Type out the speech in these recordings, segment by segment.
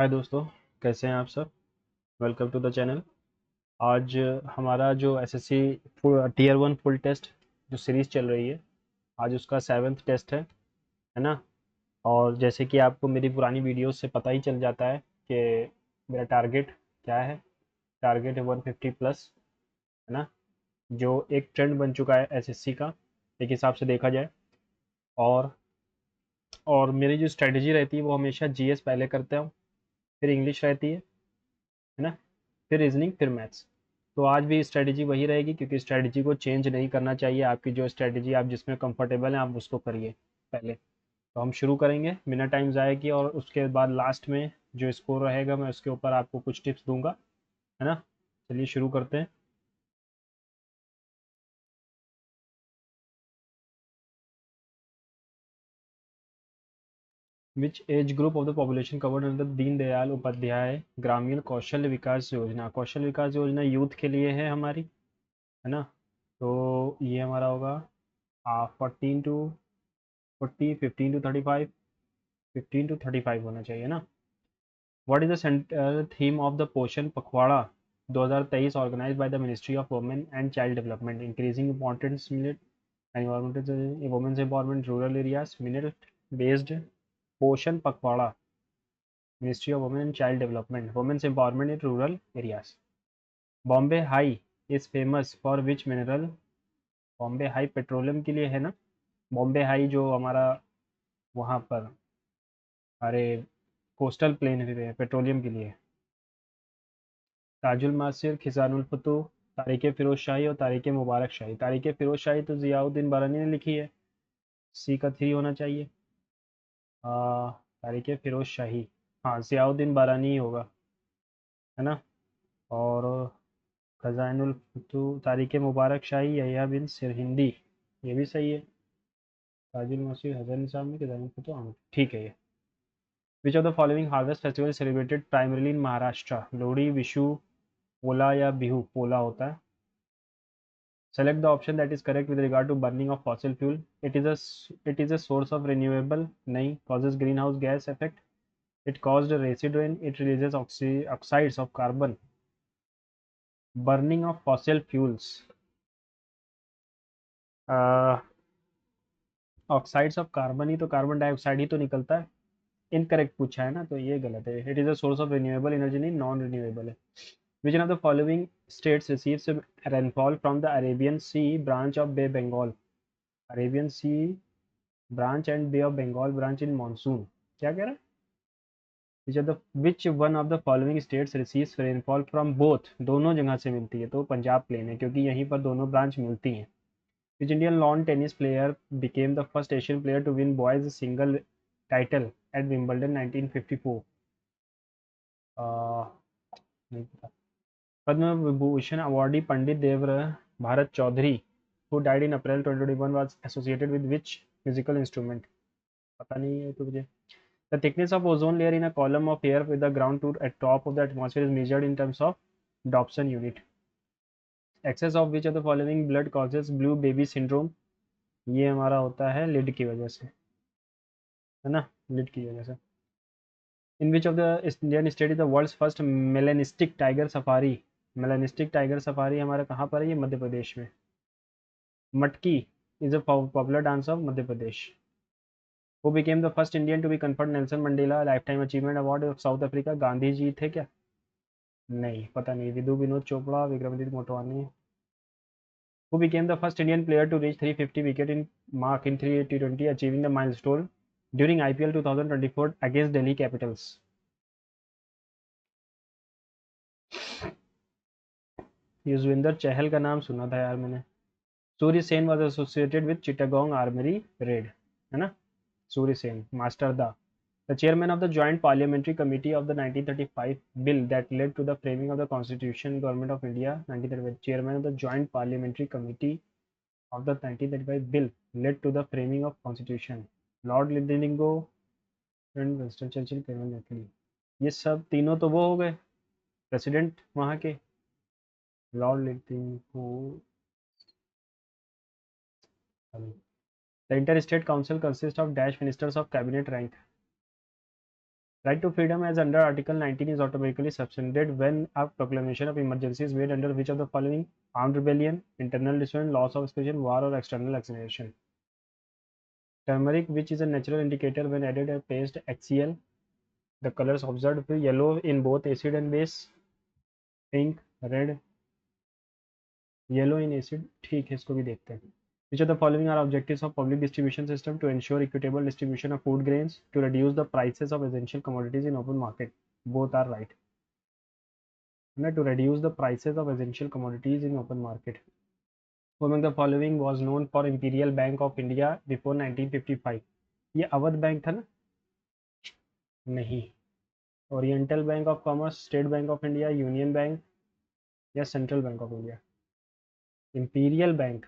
हाय दोस्तों, कैसे हैं आप सब। Welcome to the channel. आज हमारा जो एसएससी टीयर 1 फुल टेस्ट जो सीरीज़ चल रही है, आज उसका 7th टेस्ट है ना। और जैसे कि आपको मेरी पुरानी वीडियोस से पता ही चल जाता है कि मेरा टारगेट क्या है। टारगेट है 150 प्लस, है ना, जो एक ट्रेंड बन चुका है एसएससी का एक हिसाब से देखा जाए। और मेरी जो स्ट्रेटजी रहती है वो हमेशा जीएस पहले करता हूँ, फिर इंग्लिश रहती है ना, फिर रीजनिंग, फिर मैथ्स। तो आज भी स्ट्रेटजी वही रहेगी, क्योंकि स्ट्रेटजी को चेंज नहीं करना चाहिए। आपकी जो स्ट्रेटजी आप जिसमें कंफर्टेबल हैं आप उसको करिए पहले। तो हम शुरू करेंगे बिना टाइम ज़ाया किए, और उसके बाद लास्ट में जो स्कोर रहेगा मैं उसके ऊपर आपको कुछ टिप्स दूंगा, है ना। चलिए शुरू करते हैं। Which age group of the population covered under Deen Dayal Upadhyay ग्रामीण कौशल विकास योजना। कौशल विकास योजना यूथ के लिए है हमारी, है ना। तो ये हमारा होगा 14 to 40, 15 to 35, 15 to 35 होना चाहिए ना। What is the central theme of the Poshan Pakhwada 2023 organise by the ministry of women and child development, increasing importance millet environmental women's empowerment rural areas, millet based Poshan Pakhwada, ministry of women and child development, women's empowerment in rural areas. Bombay High is famous for which mineral. Bombay High petroleum के लिए है ना। Bombay high जो हमारा वहाँ पर, अरे, coastal plain है, पेट्रोलियम के लिए। ताजुल मासिर, खिजानुल फतूह, तारीख फिरोज शाही और तारीख मुबारक शाही। तारीख फिरोज शाही तो ज़ियाउद्दीन बारानी ने लिखी है, सी का 3 होना चाहिए। तारीख फिरोज शाही, हाँ ज़ियाउद्दीन बारानी ही होगा, है ना। और खजानुल फतूह, तारीख मुबारक शाही यहया बिन सिरहिंदी, ये भी सही है। ताजुल मासिर हजर निसाब में, खजानुल फतूह आमिर, ठीक है ये। Which of the following harvest festival celebrated primarily in Maharashtra. Lohri, Vishu, Pola या बिहू। पोला होता है। Select the option that is correct with regard to burning of fossil fuel. It is a source of renewable. नहीं. Causes greenhouse gas effect. It caused a residue. It releases oxides of carbon. Burning of fossil fuels. Oxides of carbon ही तो, carbon dioxide ही तो निकलता है। Incorrect पूछा है ना, तो ये गलत है। It is a source of renewable energy, नहीं नॉन रिन्यूएबल है। Which one of the following states receives rainfall from the Arabian Sea branch of Bay Bengal. Arabian Sea branch and Bay of Bengal branch in monsoon. क्या कह रहा है। Which one of the following states receives rainfall from both. दोनों जगह से मिलती है, तो पंजाब प्लेन है, क्योंकि यहीं पर दोनों ब्रांच मिलती हैं। Which Indian lawn tennis player became the first Asian player to win boys single title at Wimbledon 1954। नहीं पता। Padma Vibhushan awardee Pandit Dev Bharat Chaudhary who died in April 2021 was associated with which musical instrument. पता नहीं है तो मुझे। The thickness of ozone layer in a column of air with the ground to at top of the atmosphere is measured in terms of Dobson unit. Excess of which of the following blood causes blue baby syndrome? ये हमारा होता है lid की वजह से, है ना, lid की वजह से। In which of the Indian state is the world's first melanistic tiger safari? Melanistic tiger safari हमारा कहाँ पर है, ये मध्य प्रदेश में। मटकी is a popular dance of Madhya Pradesh. Who became the first Indian to be conferred Nelson Mandela Lifetime Achievement Award of South Africa? Gandhi ji थे क्या। नहीं, पता नहीं। विदु Vinod Chopra, Vikramaditya Motwani. Who became the first Indian player to reach 350 wicket in mark in 3 T20, achieving the milestone during IPL 2024 against Delhi Capitals? Yuzvendra Chahal का नाम सुना था यार मैंने। Surya Sen was associated with Chittagong armoury raid, है ना। सूर्य सेन, मास्टर दा। The chairman of the Joint Parliamentary Committee of the 1935 bill that led to the framing of the Constitution, Government of India 1935. Chairman of the Joint Parliamentary Committee of the 1935 bill led to the framing of Constitution, Lord Lindengo and Winston Churchill, Colonel Attlee। ये सब तीनों तो वो हो गए president वहाँ के। Lord लिंडेंगो। The Inter-State Council consists of dash ministers of cabinet rank। Right to freedom as under Article 19 is automatically suspended when a proclamation of emergency is made under which of the following: armed rebellion, internal disorder, loss of expression, war, or external acceleration. Turmeric, which is a natural indicator when added a paste HCl. The colors observed: yellow in both acid and base, pink, red, yellow in acid. ठीक है, इसको भी देखते हैं. Which of the following are objectives of public distribution system? To ensure equitable distribution of food grains, to reduce the prices of essential commodities in open market. Both are right. To reduce the prices of essential commodities in open market. Who among the following was known for Imperial Bank of India before 1955? ये Awadh bank था ना? नहीं. Oriental Bank of Commerce, State Bank of India, Union Bank या Central Bank of India? Imperial Bank.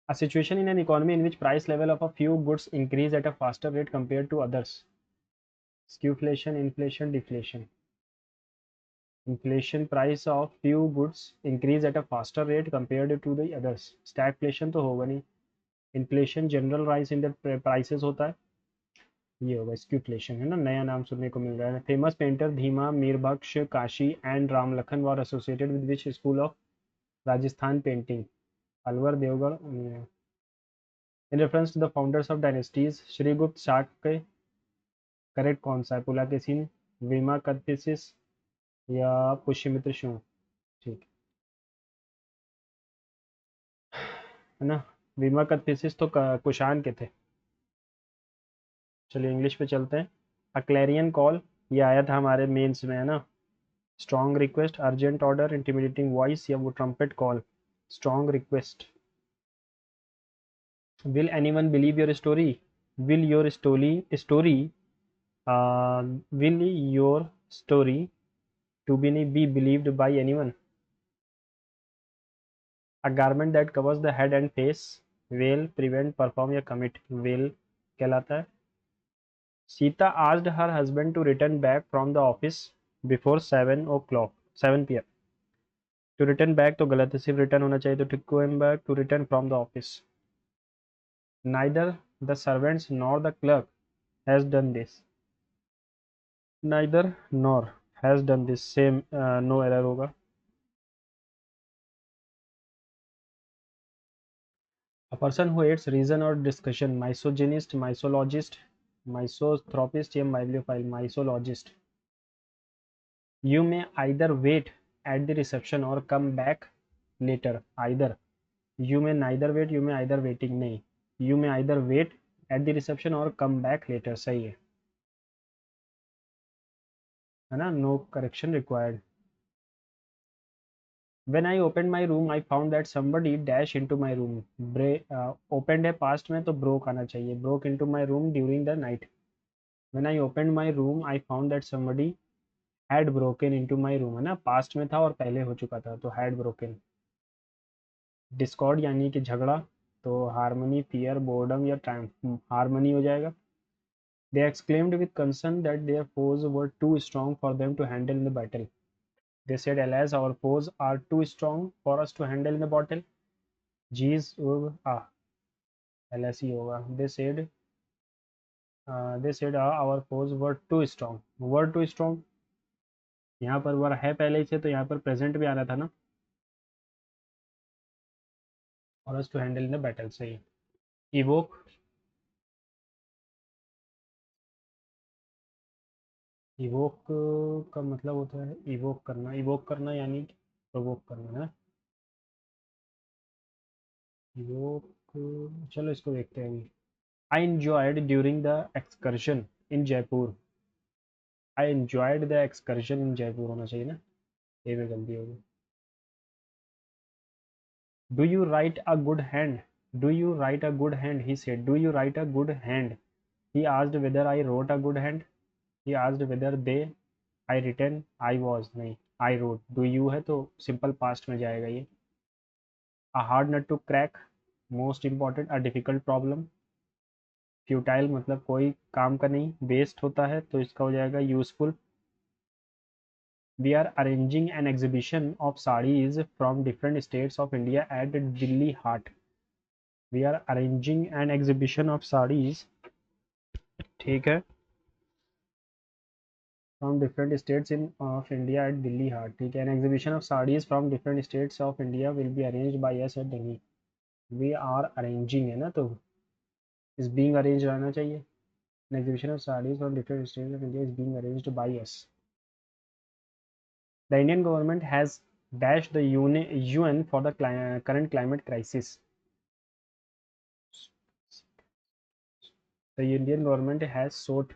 A situation in an economy in which price level of a few goods increase at a faster rate compared to others. Skewflation, inflation, deflation. Inflation, price of few goods increase at a faster rate compared to the others. Stagflation तो होगा नहीं. Inflation, general rise in the prices होता है. ये होगा skewflation, है ना. नया नाम सुनने को मिल रहा है. Famous painter Dhima, Mirbakhsh, Kashi and Ramlakhan were associated with which school of Rajasthan painting? Alwar, Devgarh. In reference to the founders of dynasties, Shrigupta, Shakya. Correct कौन सा है? पुलाकेशिन, विमा कदफिसिस या पुष्यमित्र शुंग? ठीक है ना. विमा कदफिसिस तो कुषाण के थे. चलिए इंग्लिश पे चलते हैं. अ क्लैरियन कॉल, ये आया था हमारे मेंस में, है ना. Strong request, urgent order, intimidating voice या वो trumpet call? Strong request. Will anyone believe your story? Will your story will your story to be believed by anyone? A garment that covers the head and face. Will, prevent, perform या commit? Will कहलाता है. Sita asked her husband to return back from the office before 7 p.m. To return back तो गलत है, सिर्फ return होना चाहिए. तो to come back, to return from the office. Neither the servants nor the clerk has done this. Neither nor has done this, same, no error होगा. A person who hates reason or discussion. Misogynist, misologist, misothropist या bibliophile? Misologist. You may either wait at the reception or come back later. Either. You may neither wait, you may either waiting नहीं. You may either wait at the reception or come back later. सही है ना. No correction required. When I opened my room, I found that somebody dashed into my room. Opened है past में तो broke आना चाहिए. Broke into my room during the night. When I opened my room, I found that somebody had broken into my room, है ना. Past में था और पहले हो चुका था, तो had broken. डिस्कॉर्ड यानी कि झगड़ा, तो हारमोनी, फियर, बोर्डम या ट्रायम्फ? हारमोनी हो जाएगा. They exclaimed with concern that their foes were too strong for them to handle in the battle. They said, alas, our foes are too strong for us to handle in the battle. G's LSE होगा. They said our foes were too strong. Were too strong, यहाँ पर वर है पहले से, तो यहाँ पर present भी आना था ना. For us to handle in the battle. सही है. Evoke. इवोक का मतलब होता है इवोक करना यानी प्रोवोक करना है. इवोक, चलो इसको देखते हैं अभी. I enjoyed during the excursion in Jaipur. I enjoyed the excursion in Jaipur होना चाहिए ना. ये में गलती होगी. Do you write a good hand? Do you write a good hand? He said, do you write a good hand? He asked whether I wrote a good hand. He asked whether they I written. I was नहीं, I road. Do you है तो simple past में जाएगा ये. A hard nut to crack, most important. A difficult problem. Futile मतलब कोई काम का नहीं, वेस्ट होता है, तो इसका हो जाएगा useful. We are arranging an exhibition of saris from different states of India at Delhi Haat. We are arranging an exhibition of saris ठीक है, from different states in of India at Delhi Haat, ठीक है, an exhibition of saris from different states of India will be arranged by us at Delhi, we are arranging है ना, तो इस being arrange रहना चाहिए, an exhibition of saris from different states of India is being arranged by us, the Indian government has dashed the UN for the current climate crisis. The Indian government has sought,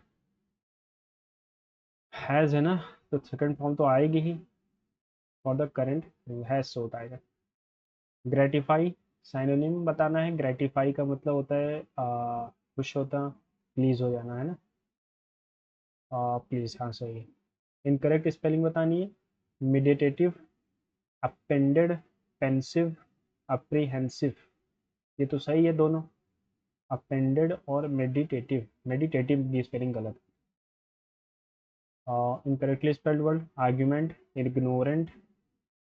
has है ना, तो second form तो आएगी ही, for the current has sought आएगा। Gratify synonym बताना है, gratify का मतलब होता है खुश होता, प्लीज हो जाना है ना, प्लीज, हाँ सही है। इनकरेक्ट स्पेलिंग बतानी है, मिडिटेटिव, अपेंडेड, पेंसिव, अप्रीहेंसिव, ये तो सही है दोनों, अपेंडेड और मेडिटेटिव, मेडिटेटिव की स्पेलिंग गलत, incorrectly spelled word argument, ignorant,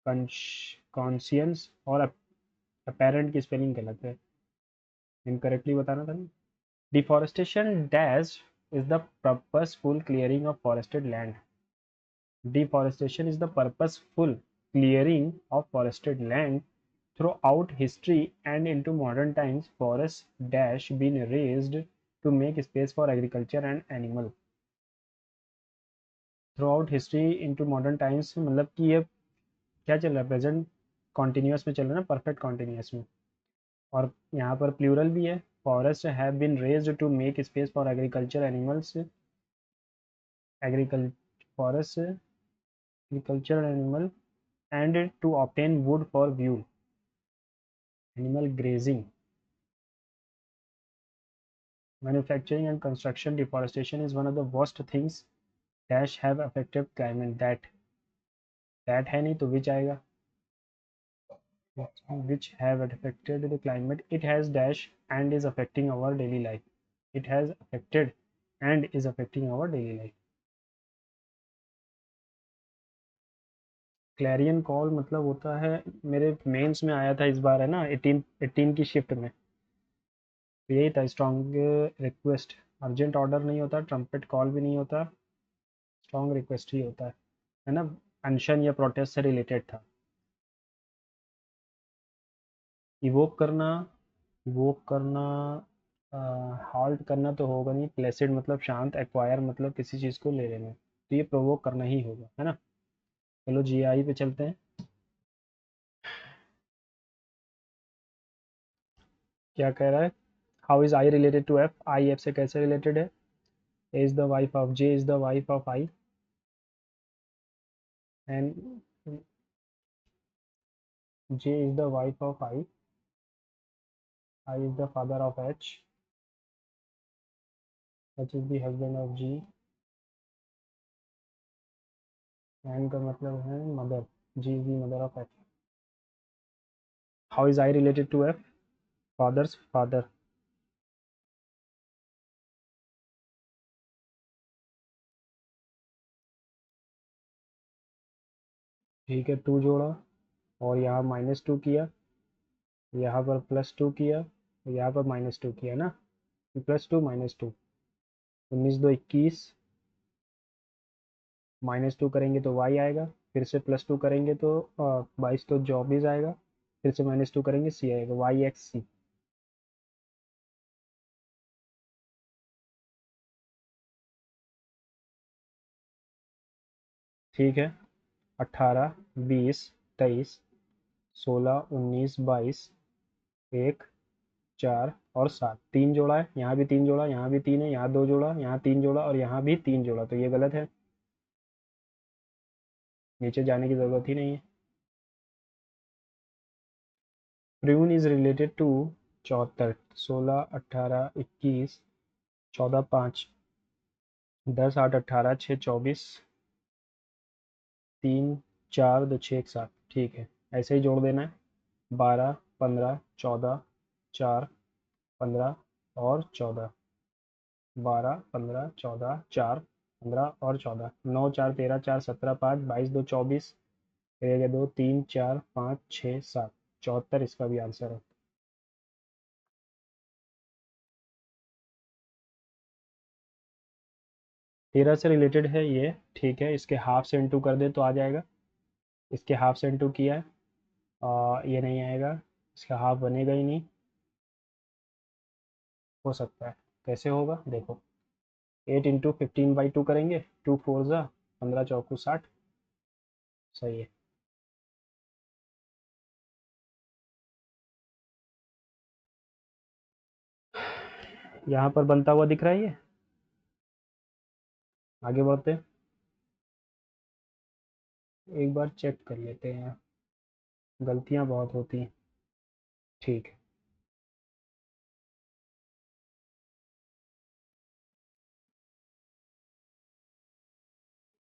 conscience और अपेरेंट की स्पेलिंग गलत है, इनकरेक्टली बताना था। Deforestation dash is the purposeful clearing of forested land, deforestation is the purposeful clearing of forested land throughout history and into modern times, forests dash been raised to make space for agriculture and animal, through out history into modern times मतलब कि ये क्या चल रहा है, present continuous में चल रहा है ना, परफेक्ट कॉन्टिन्यूस में, और यहाँ पर प्लूरल भी है, forests have been razed to make space for agriculture animals, agricul forest agriculture animal and to obtain wood for fuel, animal grazing, manufacturing and construction, deforestation is one of the worst things dash have affected climate, that है नहीं तो which आएगा, which have affected the climate, it has dash and is affecting our daily life, it has affected and is affecting our daily life। Clarion call मतलब होता है, मेरे mains में आया था इस बार है ना, 18 की शिफ्ट में, तो यही था, स्ट्रॉन्ग रिक्वेस्ट, अर्जेंट ऑर्डर नहीं होता, ट्रम्पेट कॉल भी नहीं होता, स्ट्रॉन्ग रिक्वेस्ट ही होता है ना, अनशन या प्रोटेस्ट से रिलेटेड था। इवोक करना, इवोक करना, हॉल्ट करना तो होगा नहीं, प्लेसिड मतलब शांत, एक्वायर मतलब किसी चीज़ को ले लेना, तो ये प्रोवोक करना ही होगा है ना। चलो जीआई पे चलते हैं, क्या कह रहा है, how is I related to F, I F से कैसे रिलेटेड है, A is the wife of, J is the wife of I, and J is the wife of I is the father of H, H is the husband of G, and का मतलब है mother, G is the mother of H. How is I related to F, father's father, ठीक है, to जोड़ा और यहाँ -2 किया, यहाँ पर +2 किया, यहाँ पर -2 किया ना, +2 -2, 19 2 21, -2 करेंगे तो y आएगा, फिर से +2 करेंगे तो 22 तो 24 आएगा, फिर से -2 करेंगे c आएगा, y x c, ठीक है, 18 20 23 16 19 22, 1 4 और 7, 3 जोड़ा है, यहाँ भी 3 जोड़ा, यहाँ भी 3 है, यहाँ 2 जोड़ा, यहाँ 3 जोड़ा और यहाँ भी 3 जोड़ा, तो ये गलत है, नीचे जाने की ज़रूरत ही नहीं है। प्रून इज रिलेटेड टू 74, 16 18 21 14 5 10 8 18 6 24 3 4 2 6 1 7, ठीक है, ऐसे ही जोड़ देना है, 12 15 14 4 15 और 14, 12 15 14 4 15 और 14, 9 4 13 4 17 5 22 2 24, रह गए 2 3 4 5 6 7, 74 इसका भी आंसर है। 13 से रिलेटेड है ये, ठीक है। इसके हाफ से इंटू कर दे तो आ जाएगा। इसके हाफ से इंटू किया है, ये नहीं आएगा, इसका हाफ बनेगा ही नहीं। हो सकता है, कैसे होगा देखो। 8 × 15/2 करेंगे, 2 4 ज़ा 15 × 4 = 60। सही है। यहाँ पर बनता हुआ दिख रहा है ये। आगे बढ़ते हैं, एक बार चेक कर लेते हैं, गलतियाँ बहुत होती हैं। ठीक है,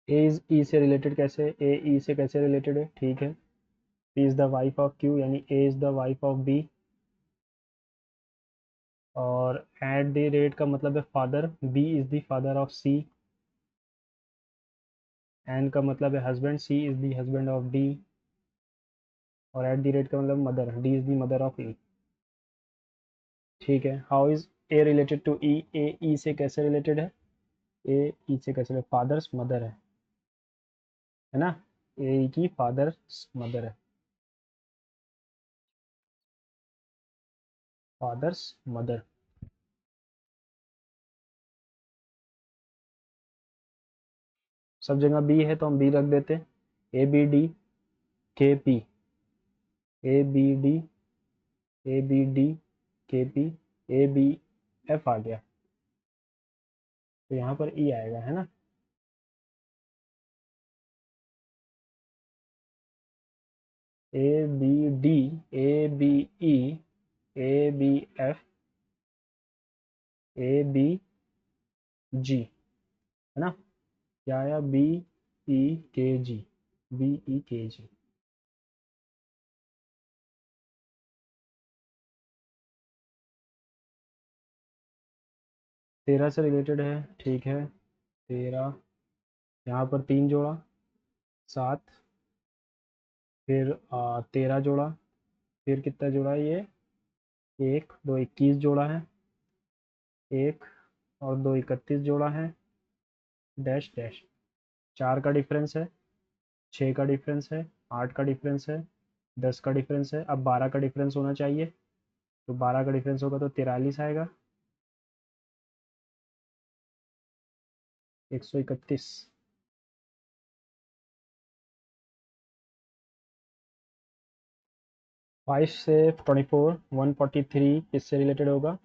ए इज ई से रिलेटेड कैसे, ए ई से कैसे रिलेटेड है, ठीक है। P is the wife of Q, यानी A is the wife of B. और एट द रेट का मतलब है father, B is the father of C. And का मतलब है husband, C is the husband of D. और एट द रेट का मतलब mother, D is the mother of E. ठीक है। How is A related to E, A E से कैसे रिलेटेड है, ए ई से कैसे, फादर्स मदर है ना। ए ई की फादर्स मदर है, फादर्स मदर। सब जगह बी है तो हम बी रख देते हैं। A B D K P, A B D, A B D K P, A B F आ गया, तो यहाँ पर ई आएगा, है ना। A B D, A B E, A B F, A B G, है ना। क्या आया, बी ई के जी, बी ई के जी। 13 से रिलेटेड है, ठीक है। 13, यहाँ पर 3 जोड़ा 7, फिर 13 जोड़ा, फिर कितना जोड़ा है ये, 1 2 21 जोड़ा है, 1 और 2 31 जोड़ा है, डैश डैश। 4 का डिफरेंस है, 6 का डिफरेंस है, 8 का डिफरेंस है, 10 का डिफरेंस है, अब 12 का डिफरेंस होना चाहिए। तो 12 का डिफरेंस होगा तो 43 आएगा, 131। 5 से 24, 143 किससे रिलेटेड होगा,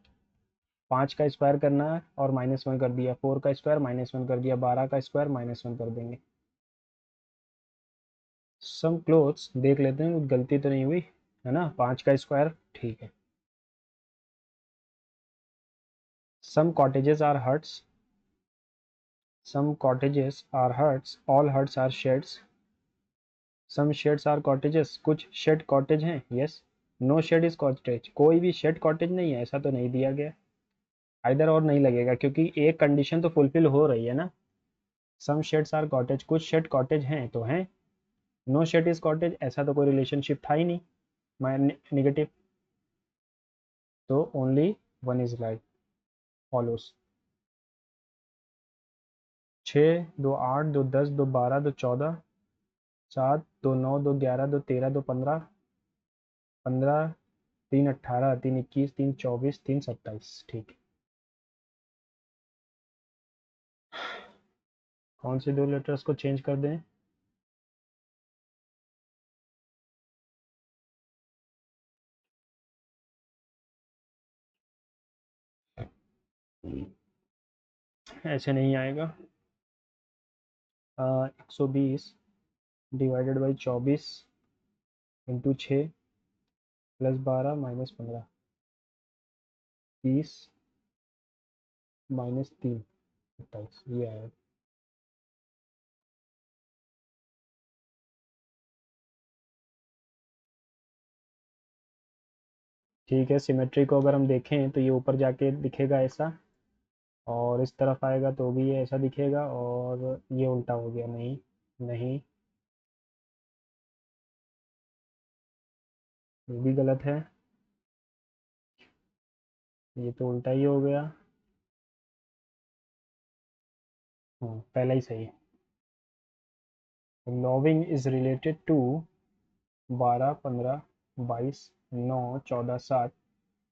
5 का स्क्वायर करना है और -1 कर दिया, 4 का स्क्वायर -1 कर दिया, 12 का स्क्वायर -1 कर देंगे। सम क्लोथ्स देख लेते हैं, कुछ गलती तो नहीं हुई, है ना। 5 का स्क्वायर, ठीक है। Some cottages are huts, some cottages are huts, all huts are sheds. Some sheds are cottages, कुछ शेड कॉटेज हैं, yes. No shed is cottage, कोई भी शेड कॉटेज नहीं है, ऐसा तो नहीं दिया गया। आइदर और नहीं लगेगा क्योंकि एक कंडीशन तो फुलफिल हो रही है ना। सम शेड्स आर कॉटेज, कुछ शेड कॉटेज हैं तो हैं। नो शेड इज कॉटेज, ऐसा तो कोई रिलेशनशिप था ही नहीं, मैं निगेटिव। तो only one is right, follows. 6 2 8 2 10 2 12 2 14, 7 2 9 2 11 2 13 2 15, 15 3 18 3 21 3 24 3 27, ठीक है। कौन से 2 लेटर्स को चेंज कर दें, ऐसे नहीं आएगा। 120 डिवाइडेड बाई 24 इंटू 6 +12 -15, 30 -3 27, ये आएगा। ठीक है, सिमेट्री को अगर हम देखें तो ये ऊपर जाके दिखेगा ऐसा, और इस तरफ आएगा तो भी ये ऐसा दिखेगा, और ये उल्टा हो गया, नहीं नहीं, ये भी गलत है, ये तो उल्टा ही हो गया। पहला ही सही है। Loving is related to 12, 15, 22, 9, 14, 7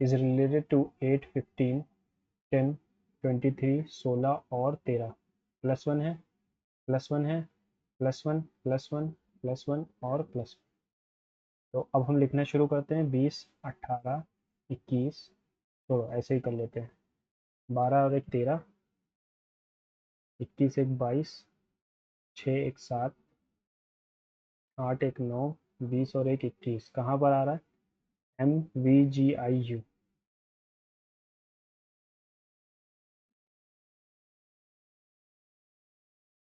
is related to 8, 15, 10, 23, 16 और 13। +1 है, +1 है, +1, +1, +1 और +1। तो अब हम लिखना शुरू करते हैं। 20, 18, 21, तो ऐसे ही कर लेते हैं। 12 और एक 13, 21 एक 22, 6 एक 7, 8 एक 9, 20 और एक 21। कहाँ पर आ रहा है? MVGIU।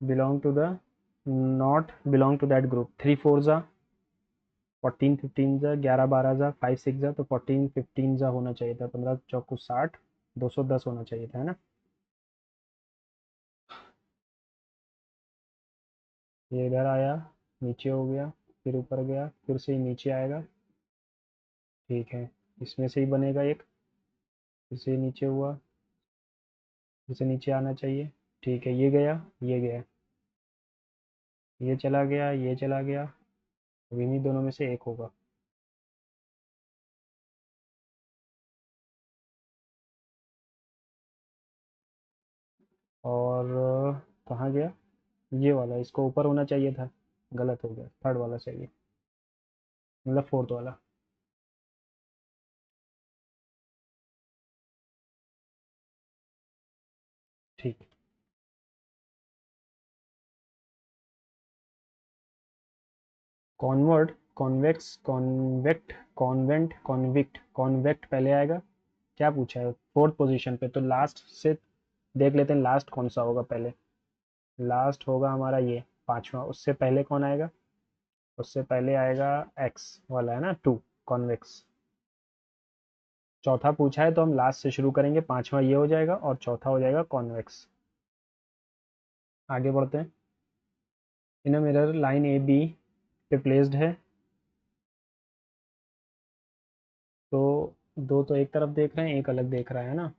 Belong to the, not belong to that group. 3 4 जा 14, 15 जा 11, 12 जा 5 6 जा, तो 14 15 जा होना चाहिए था। 15 चौको 60, 210 होना चाहिए था, है ना। ये इधर आया, नीचे हो गया, फिर ऊपर गया, फिर से ही नीचे आएगा। ठीक है, इसमें से ही बनेगा एक, फिर से नीचे हुआ, फिर से नीचे आना चाहिए। ठीक है, ये गया, ये गया, ये चला गया, ये चला गया। अब इन्हीं दोनों में से एक होगा। और कहाँ गया? ये वाला, इसको ऊपर होना चाहिए था, गलत हो गया। थर्ड वाला चाहिए, मतलब फोर्थ वाला। ठीक। Convert, convex, convict, convent, convict. Convict पहले आएगा। क्या पूछा है? फोर्थ पोजीशन पे, तो लास्ट से देख लेते हैं लास्ट कौन सा होगा पहले। लास्ट होगा हमारा ये पांचवा। उससे पहले कौन आएगा? उससे पहले आएगा एक्स वाला, है ना, 2, कॉन्वेक्स। चौथा पूछा है तो हम लास्ट से शुरू करेंगे। पांचवा ये हो जाएगा और चौथा हो जाएगा कॉन्वेक्स। आगे बढ़ते हैं। In mirror line A B पे प्लेस्ड है, तो दो तो एक तरफ देख रहे हैं, एक अलग देख रहा है ना।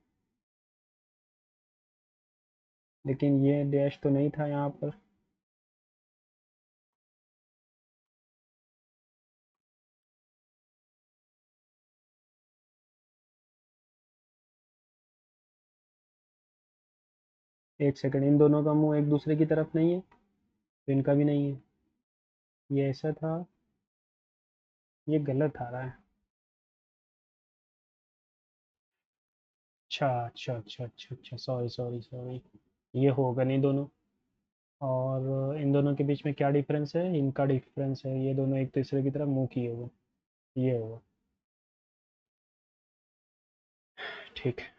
लेकिन ये डैश तो नहीं था यहाँ पर। एक सेकंड, इन दोनों का मुंह एक दूसरे की तरफ नहीं है, तो इनका भी नहीं है। ये ऐसा था, ये गलत आ रहा है। अच्छा अच्छा अच्छा अच्छा अच्छा, सॉरी सॉरी सॉरी। ये होगा नहीं दोनों। और इन दोनों के बीच में क्या डिफरेंस है? इनका डिफरेंस है, ये दोनों एक दूसरे की तरफ मुंह किए हुए। ये होगा। ठीक है।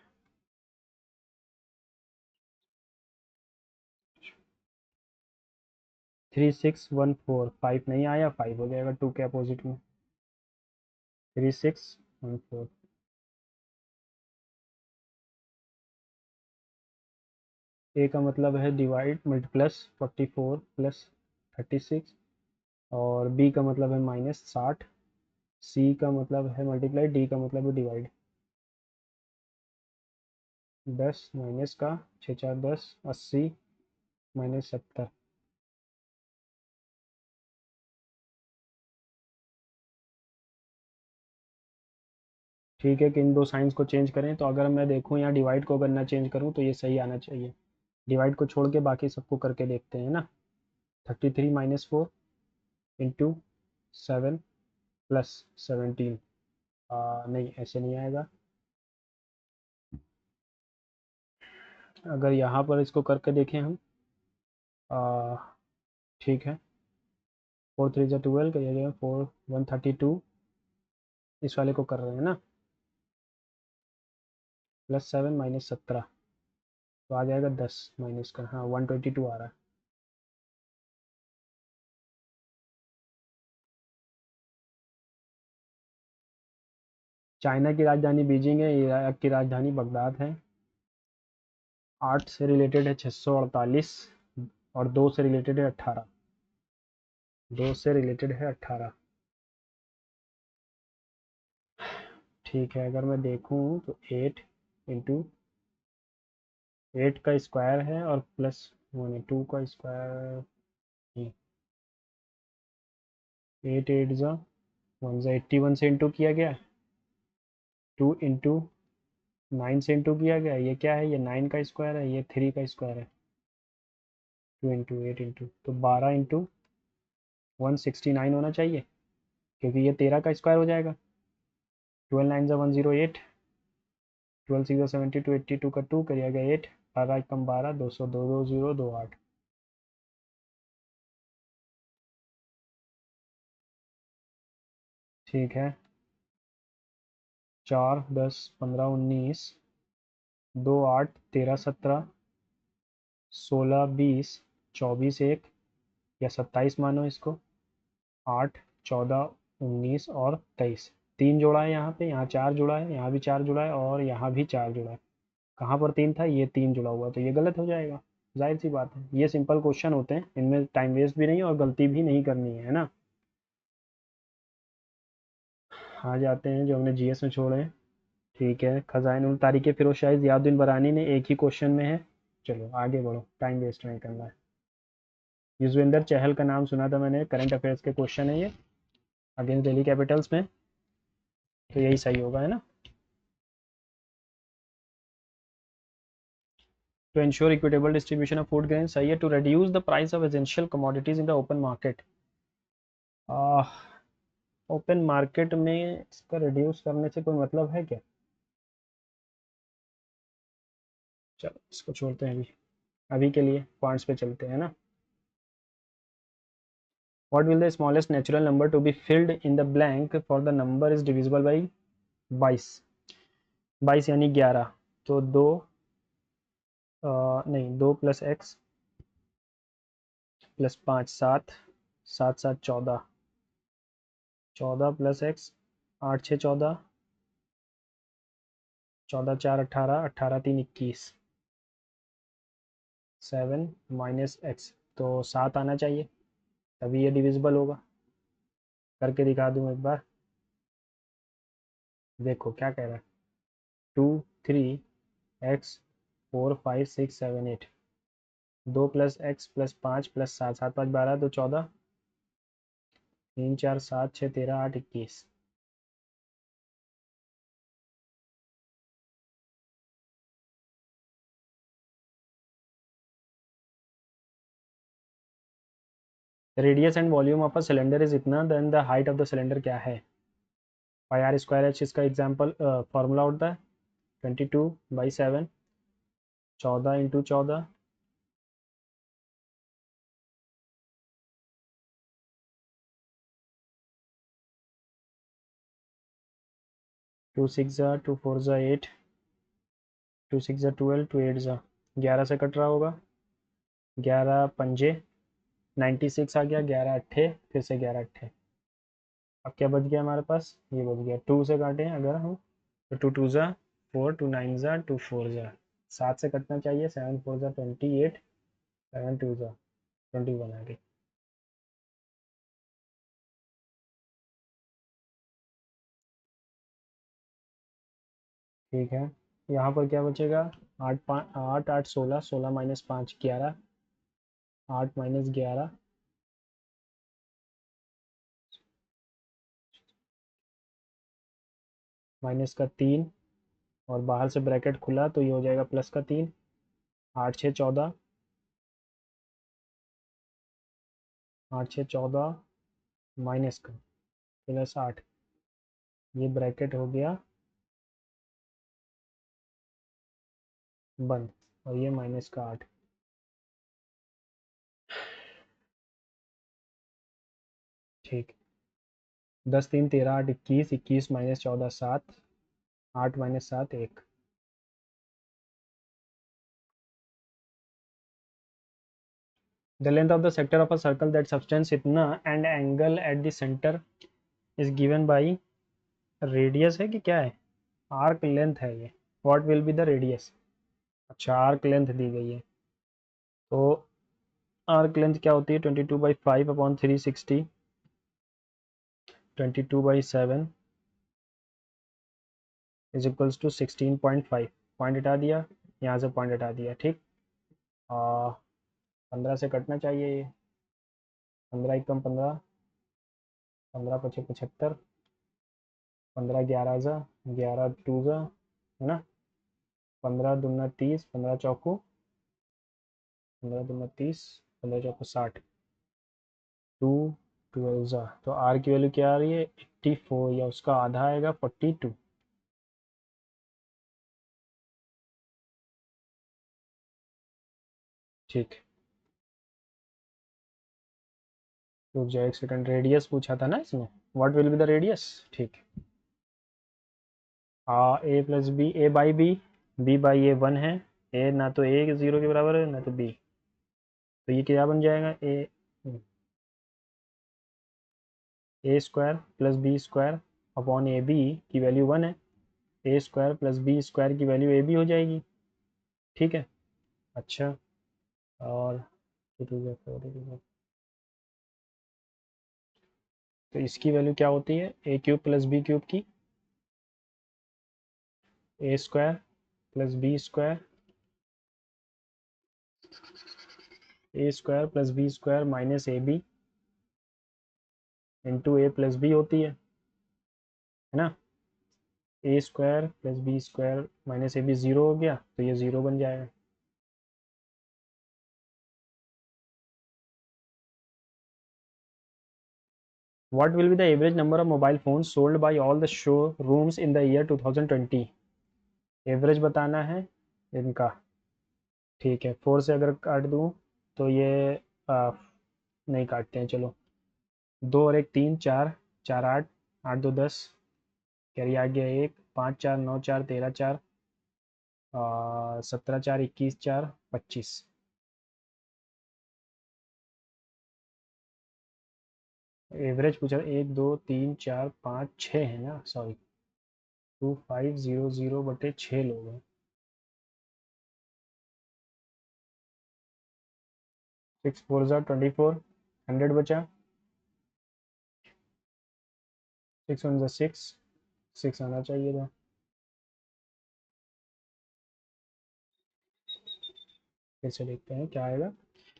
3614, 5 नहीं आया, 5 हो जाएगा 2 के अपोजिट में। 3614। ए का मतलब है डिवाइड मल्टी प्लस 44 प्लस 36, और बी का मतलब है -60, सी का मतलब है मल्टीप्लाई, डी का मतलब है डिवाइड। 10 माइनस का 6 4 10, 80 -70। ठीक है, कि इन दो साइंस को चेंज करें, तो अगर मैं देखूं यहाँ डिवाइड को अगर ना चेंज करूं तो ये सही आना चाहिए। डिवाइड को छोड़ के बाकी सबको करके देखते हैं ना। 33 - 4 इंटू 7 प्लस 17। नहीं, ऐसे नहीं आएगा। अगर यहाँ पर इसको करके देखें हम, आ, ठीक है, 4 3 = 12 का, ये 4 132। इस वाले को कर रहे हैं ना, +7 -17, तो आ जाएगा 10 माइनस का, हाँ 122 आ रहा है। चाइना की राजधानी बीजिंग है, इराक की राजधानी बगदाद है। 8 से रिलेटेड है 648, और 2 से रिलेटेड है 18। 2 से रिलेटेड है 18। ठीक है, अगर मैं देखूं तो 8 इंटू 8 का स्क्वायर है और प्लस मैंने 2 का स्क्वायर 8 8 ज़ा 1 ज़ा 81 से इंटू किया गया, 2 इंटू 9 से इंटू किया गया, ये क्या है, ये 9 का स्क्वायर है, ये 3 का स्क्वायर है, 2 इंटू 8 इंटू, तो 12 इंटू 169 होना चाहिए, क्योंकि ये 13 का स्क्वायर हो जाएगा। 12 9 ज़ा 108, 12 6 ज़ा 72, 82 का 2 करिएगा गया 8, 12 कम 12, 200 2 2 0 2 8। ठीक है, 4 10 15 19, 2 8 13 17 16 20 24 1 या 27 मानो इसको, 8 14 19 और 23, 3 जोड़ा है यहाँ पे, यहाँ 4 जुड़ा है, यहाँ भी 4 जुड़ा है और यहाँ भी 4 जुड़ा है। कहाँ पर 3 था, ये 3 जुड़ा हुआ, तो ये गलत हो जाएगा, जाहिर सी बात है। ये सिंपल क्वेश्चन होते हैं, इनमें टाइम वेस्ट भी नहीं और गलती भी नहीं करनी है ना। आ जाते हैं जो हमने जीएस में छोड़े। ठीक है, खजाइन उल तारीख फिरोज शाह ज़ियाउद्दीन बरानी ने एक ही क्वेश्चन में है। चलो आगे बढ़ो, टाइम वेस्ट नहीं करना है। युजवेंद्र चहल का नाम सुना था मैंने, करंट अफेयर्स के क्वेश्चन है ये, अगेंस्ट दिल्ली कैपिटल्स में, तो यही सही होगा, है ना। To ensure equitable distribution of food grains, सही है। To reduce the price of essential commodities in the open market, open market में इसका रिड्यूस करने से कोई मतलब है क्या? चलो इसको छोड़ते हैं, अभी अभी के लिए पॉइंट्स पे चलते हैं ना। What will the smallest natural number to be filled in the blank for the number is divisible by 22? 22 यानी 11, तो दो नहीं, 2 plus x plus 5 7, 7 7 14, 14 plus x 8 6 14, 14 4 18, 18 3 21, 7 minus x, तो 7 आना चाहिए, तभी ये डिविजिबल होगा। करके दिखा दूँ एक बार, देखो क्या कह रहा है, 2 3 x 4 5 6 7 8, 2 plus x plus 5 plus 7, 7 5 12, 2 14, 3 4 7 6 13 8 21। Radius and volume of a cylinder is इतना, then the height of the cylinder क्या है? पाई आर स्क्वायर एच इसका एग्जाम्पल फार्मूला होता है 22/7, 14 इंटू 14, 2 6 ज़ा 2 4 ज़ा 8, 2 6 ज़ा 12, 2 8 ज़ा 11 से कट रहा होगा, 11 पंजे 96 आ गया, 11 अट्ठे फिर से 11 अट्ठे, अब क्या बच गया हमारे पास, ये बच गया 2 से काटें अगर हम, तो 2 2 ज़ा 4, 2 9 ज़ा 2 4 ज़ा 7 से कटना चाहिए, 7 4 ज़ा 28, 7 2 ज़ा 21 आ गई। ठीक है, यहाँ पर क्या बचेगा, 8 5 8 8 16, 16 माइनस 5 11, 8 माइनस 11, माइनस का 3, और बाहर से ब्रैकेट खुला तो ये हो जाएगा प्लस का 3, 8 6 14, 8 6 14 माइनस का प्लस 8, ये ब्रैकेट हो गया बंद, और ये माइनस का 8। ठीक, 10 3 13 8 21, 21 minus 14 7, 8 minus 7 1। The length of the sector of a circle that subtends इतना and angle at the center is given by radius है कि क्या है, आर्क लेंथ है ये, what will be the radius. अच्छा, आर्क लेंथ दी गई है, तो आर्क लेंथ क्या होती है, 22/5 upon 360, 22/7 is equals to 16.5। Point हटा दिया, यहाँ से पॉइंट हटा दिया, ठीक। 15 से कटना चाहिए ये। 15 एकम 15, 15 पचे 75, 15 11 जा, 11 टू जा, है ना। 15 दूना 30, 15 चौको 15 दूना 30, 15 चौको 60, 2 12 जा। तो आर की वैल्यू क्या आ रही है 84, या उसका आधा आएगा 42। ठीक। रुक जाओ एक सेकंड, रेडियस पूछा था ना इसमें, what will be the radius. ठीक। A plus B, A by B, B by A 1 है। ए ना तो ए 0 के बराबर है ना तो बी, तो ये क्या बन जाएगा A square plus B square upon A B की वैल्यू 1 है। A square plus B square की वैल्यू ए बी हो जाएगी। ठीक है। अच्छा, और तो इसकी वैल्यू क्या होती है A cube plus B cube की, A square plus B square, A square plus B square minus A B into A plus B होती है ना। A square plus B square minus A B zero हो गया, तो ये zero बन जाएगा। What will be the average number of mobile phones sold by all the showrooms in the year 2020? Average बताना है इनका। ठीक है, 4 से अगर काट दूँ तो ये नहीं काटते हैं, चलो। 2 और 1 3, 4, 4 8, 8 2 10, कैरी आ गया 1, 5 4 9 4 13 4, 17 4 21 4 25। एवरेज पूछा 1 2 3 4 5 6 है ना, सॉरी 2500/6 लोग हैं। 6 4 ज़ा 24, 100 बचा। 6 1 ज़ा 6, 6 आना चाहिए था। फिर से देखते हैं क्या आएगा।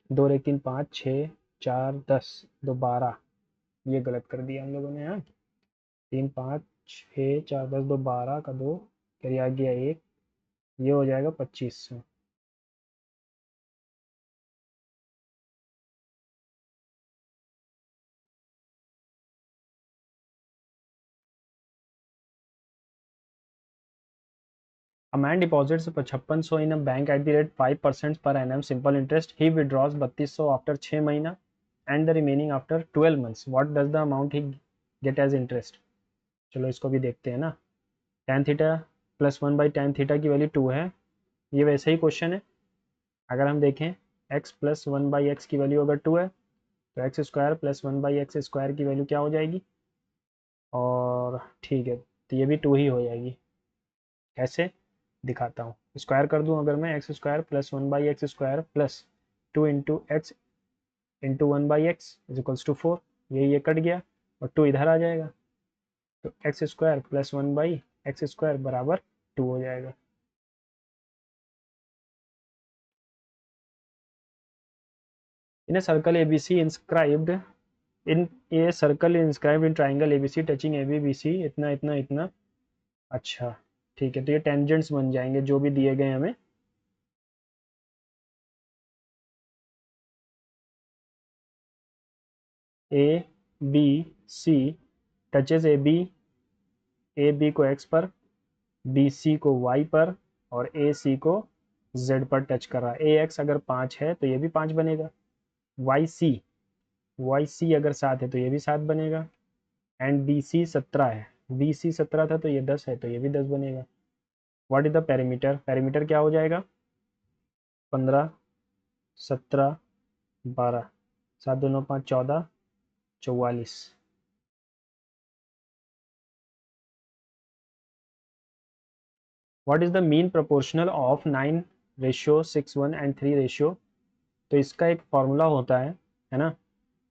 2 और 1 3 5 6 4 10, 2 12, ये गलत कर दिया हम लोगों ने यहाँ। 3 5 6 4 10, 2 12 का 2, फिर आ गया 1, ये हो जाएगा 2500। A man deposits 5500 in a bank at the rate 5% per annum simple interest. He withdraws 3200 after 6 महीना and the remaining after 12 months. What does the amount he get as interest? चलो इसको भी देखते हैं ना। tan theta plus 1 by tan theta की value 2 है। ये वैसे ही क्वेश्चन है। अगर हम देखें x प्लस 1 बाई एक्स की वैल्यू अगर 2 है तो X square plus 1 by x square की वैल्यू क्या हो जाएगी। और ठीक है, तो ये भी 2 ही हो जाएगी। कैसे दिखाता हूँ, स्क्वायर कर दूँ अगर मैं x square plus 1 by x square plus 2 into x into 1 by x is equals to 4, ये कट गया और 2 इधर आ जाएगा, तो X square plus 1 by x square बराबर 2 हो जाएगा। In a circle A B C inscribed in a circle inscribed in triangle A B C touching A B B C इतना इतना इतना। अच्छा ठीक है, तो ये टेंजेंट्स बन जाएंगे जो भी दिए गए हमें। A B C touches A B को एक्स पर, बी सी को वाई पर, और ए सी को जेड पर टच कर रहा है। ए एक्स अगर 5 है तो ये भी 5 बनेगा। वाई सी अगर 7 है तो ये भी 7 बनेगा। एंड बी सी 17 है, बी सी 17 था तो ये 10 है तो ये भी 10 बनेगा। What is the perimeter, perimeter क्या हो जाएगा 15 17 12, 7 2 9 5 14 44। What is the mean proportional of 9 ratio 6 1 and 3 ratio. तो इसका एक फॉर्मूला होता है ना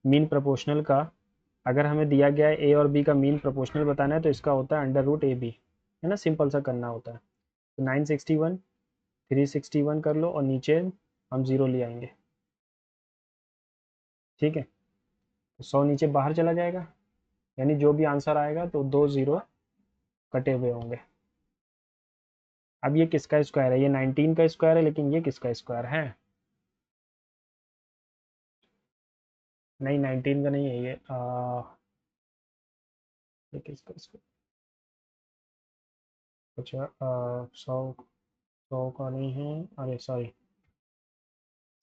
मीन प्रोपोर्शनल का। अगर हमें दिया गया है ए और बी का मीन प्रोपोर्शनल बताना है तो इसका होता है अंडर रूट ए बी, है ना, सिंपल सा करना होता है। तो 961 361 कर लो और नीचे हम 0 ले आएंगे। ठीक है, तो 100 नीचे बाहर चला जाएगा, यानी जो भी आंसर आएगा तो 2 0 कटे हुए होंगे। अब ये किसका स्क्वायर है? ये 19 का स्क्वायर है, लेकिन ये किसका स्क्वायर है? नहीं, 19 का नहीं है ये। ये किसका स्क्वायर? अच्छा, 100 100 का नहीं है, अरे सॉरी,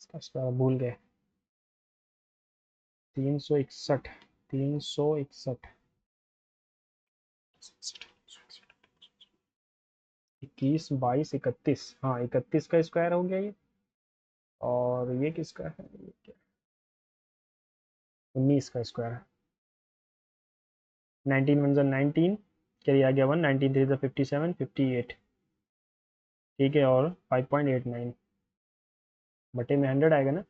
इसका स्क्वायर भूल गए। 361, 361, 21, 22, 31, हाँ 31 का स्क्वायर हो गया ये। और ये किसका है? ये क्या? 19 का स्क्वायर है। 19 वन 19, कैरी आ गया 1, 19 3 57, 58, ठीक है, और 5.89 बटे में 100 आएगा ना,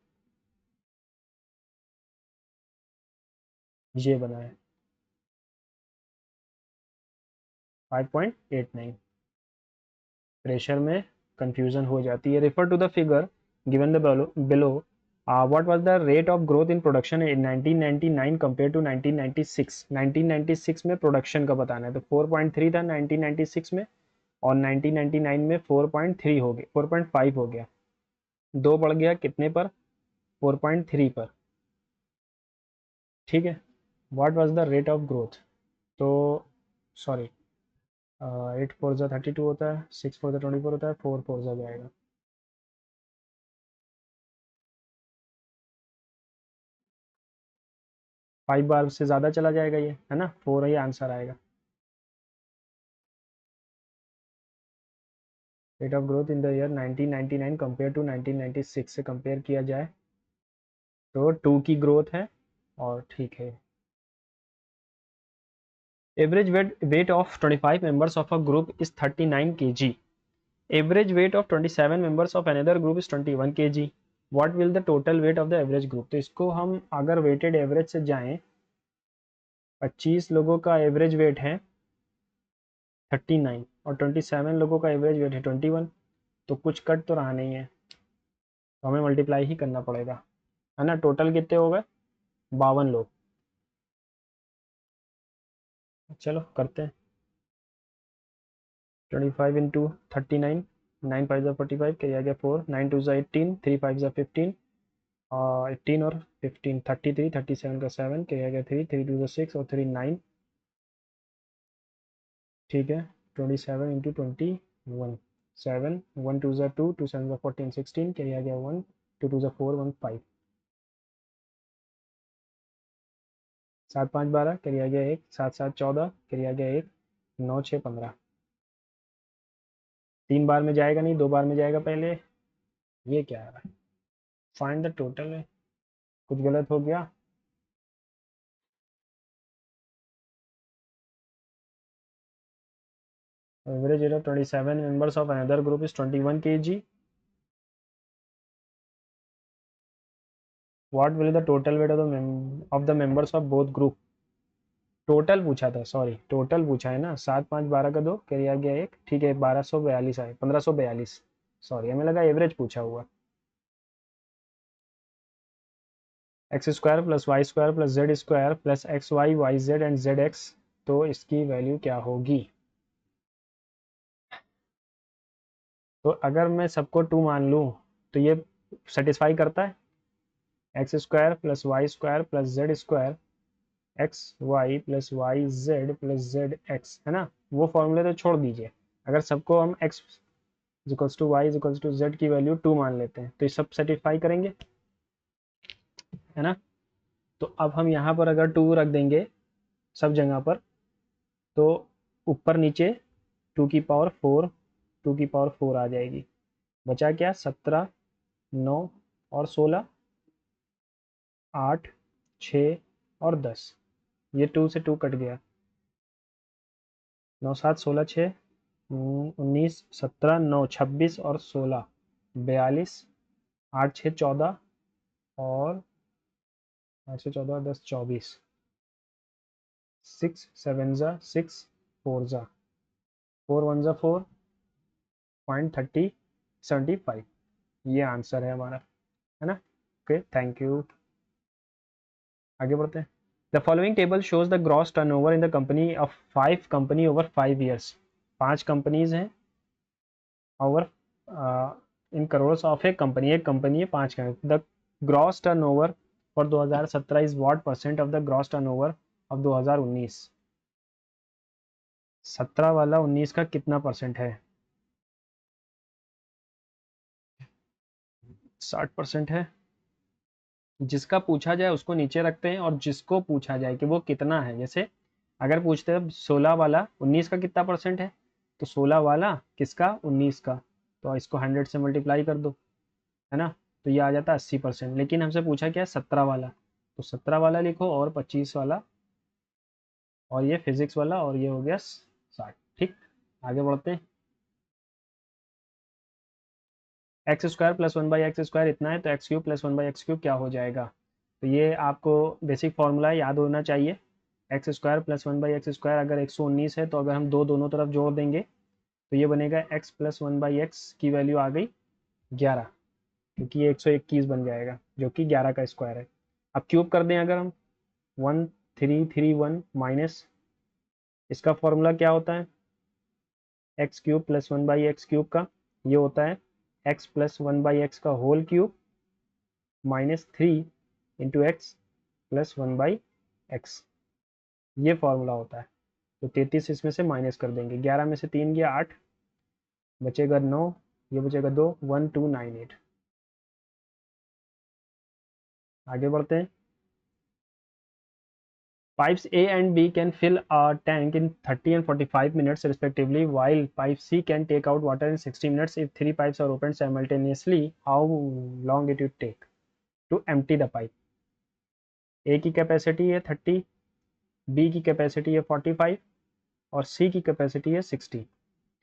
ये बना है 5.89। प्रेशर में कंफ्यूजन हो जाती है। Refer to the figure given the below, what was the rate of growth in production in 1999 compare to 1996? 1996 में प्रोडक्शन का बताना है, तो 4.3 था 1996 में, और 1999 में 4.3 हो गया, 4.5 हो गया, दो बढ़ गया कितने पर? 4.3 पर, ठीक है। What was the rate of growth? तो सॉरी, 8 फोर ज़ा 32 होता है, 6 फोर ज़ा 24 होता है, 4 फोर ज़ा जाएगा, 5 बार से ज़्यादा चला जाएगा ये, है ना, 4 ही आंसर आएगा। Rate of growth in the year 1999 compare to 1996 से कंपेयर किया जाए तो 2 की ग्रोथ है, और ठीक है। Average weight of 25 members of a group is 39 kg. Average weight of 27 members of another group is 21 kg. What will the total weight of the average group? तो इसको हम अगर वेटेड एवरेज से जाएं, 25 लोगों का एवरेज वेट है 39 और 27 लोगों का एवरेज वेट है 21, तो कुछ कट तो रहा नहीं है, तो हमें मल्टीप्लाई ही करना पड़ेगा, है ना। टोटल कितने हो गए? 52 लोग। चलो करते हैं। 25 इंटू 39, 9 फाइव ज़ा 45, क्या आ गया 4, 9 टू ज़ा 18, 3 फाइव ज़ा 15, 18 और 15 33, 37 का 7, क्या आ गया 3, 3 टू ज़ा 6 और 3 9, ठीक है। 27 इंटू 21, 7, 1 टू ज़ा 2, 2 7 ज़ा 14, 16, क्या आ गया 1, 2 टू ज़ा 4, 1 5, 7 5 12, क्या आ गया 1, 7 7 14, क्या आ गया 1, 9 6 15। 3 बार में जाएगा नहीं, 2 बार में जाएगा पहले। ये क्या है? फाइंड द टोटल है, कुछ गलत हो गया? Average weight of 27 members of another group is 21 kg. What will be the total weight of the members of both group? Total पूछा था, सॉरी टोटल पूछा है ना, 7 5 12 का 2, क्या आ गया 1, ठीक है, 1242 आए, 1542, सॉरी हमें लगा एवरेज पूछा हुआ। X square plus y square plus z square plus x y y z and z x, तो इसकी वैल्यू क्या होगी? तो अगर मैं सबको 2 मान लूँ तो ये सेटिस्फाई करता है। X square plus y square plus z square x y plus y z plus z x, है ना, वो फॉर्मूले तो छोड़ दीजिए। अगर सबको हम x equals to y equals to z की वैल्यू 2 मान लेते हैं तो ये सब सेटिस्फाई करेंगे, है ना। तो अब हम यहाँ पर अगर 2 रख देंगे सब जगह पर, तो ऊपर नीचे 2 की पावर 4, 2 की पावर 4 आ जाएगी। बचा क्या? 17, 9 और 16, 8, 6 और 10, ये 2 से 2 कट गया, 9 7 16 6, 19 17 9 26 और 16 42, 8 6 14 और 8 से 14 10 24, 6 7 ज़ा 6, 4 ज़ा 4 1 ज़ा 4.3075, ये आंसर है हमारा, है ना। Okay, thank you. आगे बढ़ते हैं। The following table shows the gross turnover in the company of 5 company over 5 years. 5 companies हैं ओवर इन करोड़ ऑफ एक कंपनी है 5 का। The gross turnover for 2017 is what percent of the gross turnover of 2019। 17 वाला 19 का कितना percent है? 60% है। जिसका पूछा जाए उसको नीचे रखते हैं और जिसको पूछा जाए कि वो कितना है, जैसे अगर पूछते हैं 16 वाला 19 का कितना परसेंट है, तो 16 वाला किसका 19 का, तो इसको 100 से मल्टीप्लाई कर दो, है ना, तो ये आ जाता है 80%। लेकिन हमसे पूछा क्या है 17 वाला, तो 17 वाला लिखो और 25 वाला और ये फिजिक्स वाला और ये हो गया 60। ठीक, आगे बढ़ते हैं। एक्स स्क्वायर प्लस 1/x² इतना है, तो एक्स क्यूब प्लस 1/x³ क्या हो जाएगा? तो ये आपको बेसिक फार्मूला याद होना चाहिए। एक्स स्क्वायर प्लस 1/x² अगर 119 है, तो अगर हम दो दोनों तरफ जोड़ देंगे तो ये बनेगा x प्लस 1/x की वैल्यू आ गई 11, क्योंकि ये 121 बन जाएगा जो कि 11 का स्क्वायर है। अब क्यूब कर दें अगर हम 1331 माइनस इसका फॉर्मूला क्या होता है, एक्स क्यूब प्लस 1/x³ का ये होता है x प्लस 1/x का whole cube minus 3 into x plus 1/x, ये फॉर्मूला होता है। तो 33 इसमें से माइनस कर देंगे, 11 में से 3 गया 8, बचेगा 9, ये बचेगा 2, 1298। आगे बढ़ते हैं। Pipes A and B can fill a tank in 30 and 45 minutes respectively, while pipe C can take out water in 60 minutes. If three pipes are opened simultaneously, how long it would take to empty the pipe? A की capacity है 30, B की capacity है 45 और C की capacity है 60।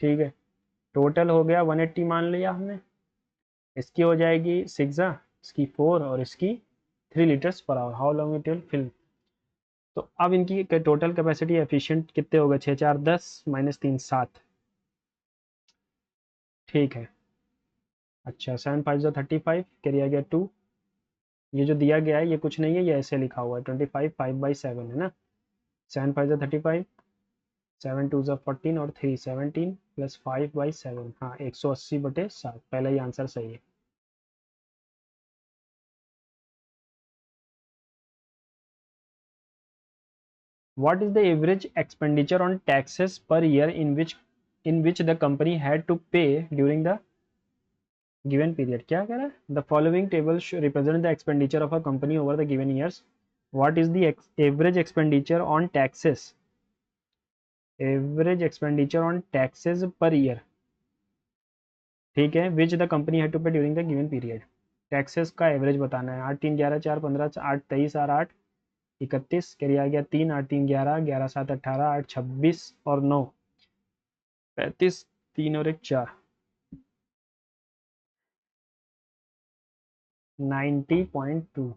ठीक है, total हो गया 180 मान लिया हमने। इसकी हो जाएगी 6, इसकी 4 और इसकी 3 litres per hour. How long it will fill? तो अब इनकी टोटल कैपेसिटी एफिशिएंट कितने हो गए, 6 4 10 माइनस 3 7। ठीक है, अच्छा 7 5 जो 35 कैरी आ गया 2। ये जो दिया गया है ये कुछ नहीं है, ये ऐसे लिखा हुआ है 25 5/7 है ना। 7 5 जो 35, 7 2 जो 14 और 3 17 प्लस 5/7, हाँ 180/7, पहला ही आंसर सही है। What is the average expenditure on taxes per year in which the company had to pay during the given period? क्या कह रहा है? The following table represent the expenditure of a company over the given years. What is the average expenditure on taxes? Average expenditure on taxes per year. ठीक है, which the company had to pay during the given period. Taxes का average बताना है। 8 3 11 4 15 8 23 और 8 31, carry आ गया 3 8 3 11 11 7 18 8 26 और 9 35, 3 और 1 4, 90.2।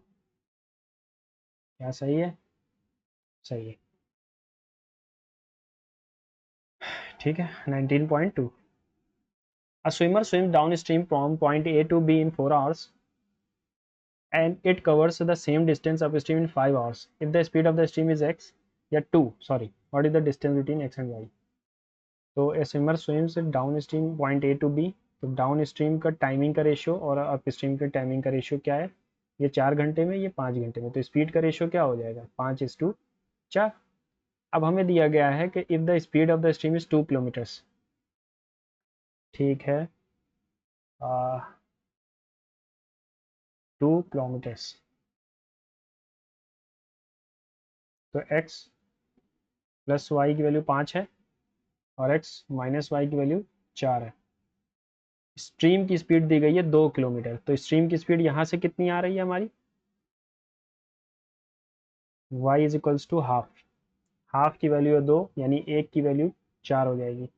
क्या सही है? सही है, ठीक है 19.2। A swimmer swims downstream from point A to B in 4 hours and it covers the same distance upstream in 5 hours. If the speed of the stream is x, या 2, sorry, what is the distance between x and y? तो a swimmer swims downstream point A to B, तो downstream का timing का ratio और upstream का timing का ratio क्या है? ये 4 घंटे में, ये 5 घंटे में, तो स्पीड का रेशियो क्या हो जाएगा 5:4। अब हमें दिया गया है कि if the speed of the stream is 2 kilometres. ठीक है, 2 किलोमीटर्स, तो x प्लस वाई की वैल्यू 5 है और x माइनस वाई की वैल्यू 4 है। स्ट्रीम की स्पीड दी गई है 2 किलोमीटर, तो स्ट्रीम की स्पीड यहाँ से कितनी आ रही है हमारी, y is equals to half. Half की वैल्यू है 2, यानी 1 की वैल्यू 4 हो जाएगी।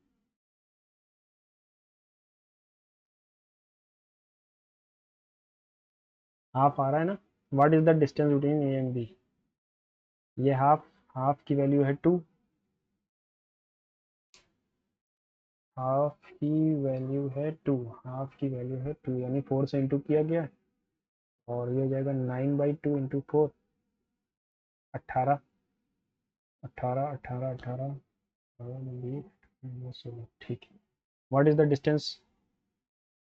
हाफ आ रहा है ना। What is the distance between A and B? ये हाफ, हाफ की वैल्यू है 2, हाफ की वैल्यू है 2, हाफ की वैल्यू है 2, यानी 4 से इंटू किया गया और ये हो जाएगा 9/2 इंटू 4, 18 18 18 18 16, ठीक है। What is the distance?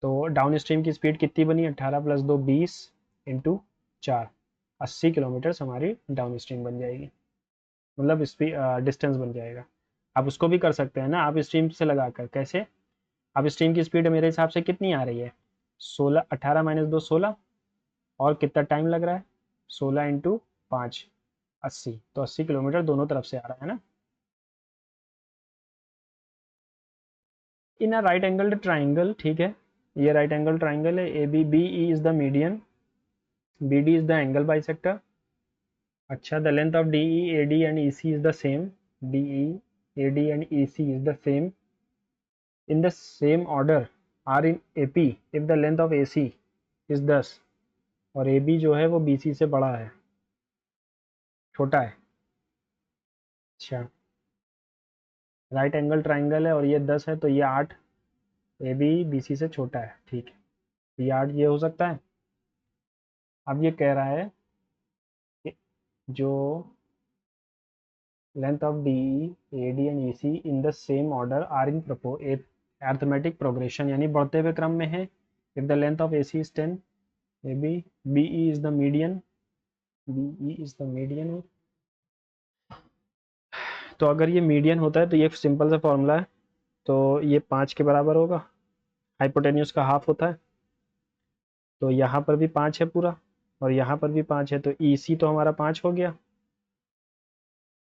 तो डाउन स्ट्रीम की स्पीड कितनी बनी? 18 + 2 20 इंटू 4, 80 किलोमीटर हमारी डाउन स्ट्रीम बन जाएगी, मतलब डिस्टेंस बन जाएगा। आप उसको भी कर सकते हैं ना, आप स्ट्रीम से लगाकर। कैसे? अब स्ट्रीम की स्पीड मेरे हिसाब से कितनी आ रही है? 16, 18 - 2 16, और कितना टाइम लग रहा है? 16 इंटू 5, 80, तो 80 किलोमीटर दोनों तरफ से आ रहा है ना। In a right angled triangle, ठीक है, ये राइट एंगल ट्राइंगल है। A B, B E is the median, B D is the angle bisector. अच्छा, the length of D E A D and E C is the same, D E A D and E C is the same in the same order are in AP if the length of AC is 10, और AB जो है वो BC से बड़ा है, छोटा है। अच्छा, राइट एंगल ट्राइंगल है और ये 10 है, तो ये 8, AB BC से छोटा है, ठीक है। तो ये 8 ये हो सकता है। अब ये कह रहा है कि जो length of D AD and EC in the same order are in arithmetic progression, यानी बढ़ते हुए क्रम में है। If the length of AC is 10, AB BE is the median, BE is the median. तो अगर ये मीडियन होता है तो ये सिंपल सा फॉर्मूला है, तो ये 5 के बराबर होगा। हाइपोटेन्यूज का हाफ होता है, तो यहाँ पर भी 5 है पूरा, और यहाँ पर भी 5 है, तो ई सी तो हमारा 5 हो गया।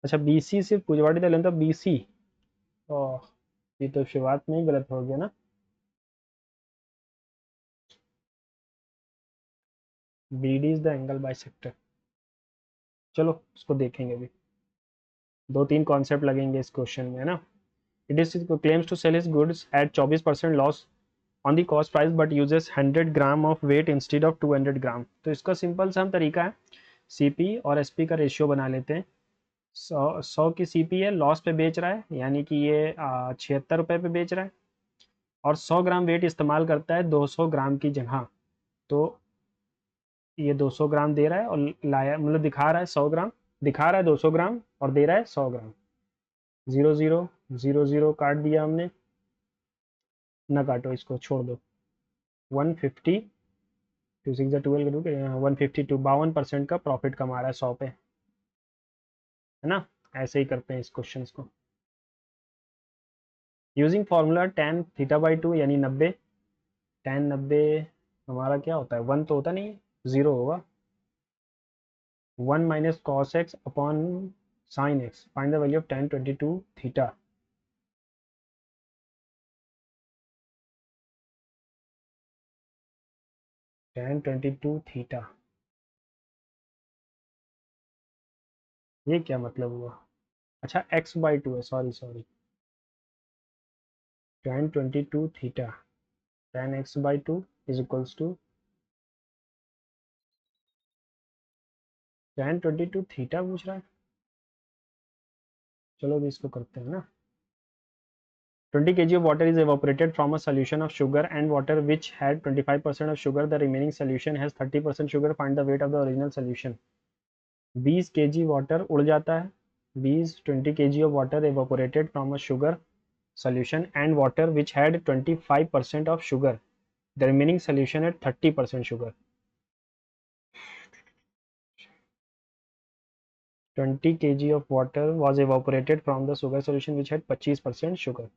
अच्छा, बी सी सिर्फ पुजवाड़ी the length of B C, ओह, ये तो शुरुआत में ही गलत हो गया ना। B D is the angle bisector. चलो उसको देखेंगे अभी, 2-3 कॉन्सेप्ट लगेंगे इस क्वेश्चन में, है ना। It is claims to sell his goods at 24% loss on the cost price but uses 100 gram of weight instead of 200 gram. तो इसका सिंपल सा हम तरीका है, सीपी और एसपी का रेशियो बना लेते हैं। 100 की सीपी है, लॉस पे बेच रहा है, यानी कि ये 76 रुपये पे बेच रहा है, और 100 ग्राम वेट इस्तेमाल करता है 200 ग्राम की जगह। तो ये 200 ग्राम दे रहा है और लाया, मतलब दिखा रहा है 100 ग्राम, दिखा रहा है 200 ग्राम और दे रहा है 100 ग्राम। 0 0 0 0 काट दिया हमने, ना काटो, इसको छोड़ दो। 150, 2 6 12 करूँ, 152, 52% का प्रॉफिट कमा रहा है 100 पे, है ना। ऐसे ही करते हैं इस क्वेश्चन को। यूजिंग फार्मूला tan θ/2 यानी 90, tan 90 हमारा क्या होता है? 1 तो होता नहीं है, 0 होगा। 1 - cos x upon sin x, find the value of tan 22 theta. tan 22 theta, ये क्या मतलब हुआ? अच्छा, x/2 है, sorry sorry, tan 22 theta, tan x/2 is equals to tan 22 theta पूछ रहा है। चलो अभी इसको करते हैं ना। 20 kg of water is evaporated from a solution of sugar and water which had 25% of sugar. The remaining solution has 30% sugar. Find the weight of the original solution. 20 kg water उड़ जाता है, 20 kg of water evaporated from a sugar solution and water which had 25% of sugar. The remaining solution had 30% sugar. 20 kg of water was evaporated from the sugar solution which had 25% sugar.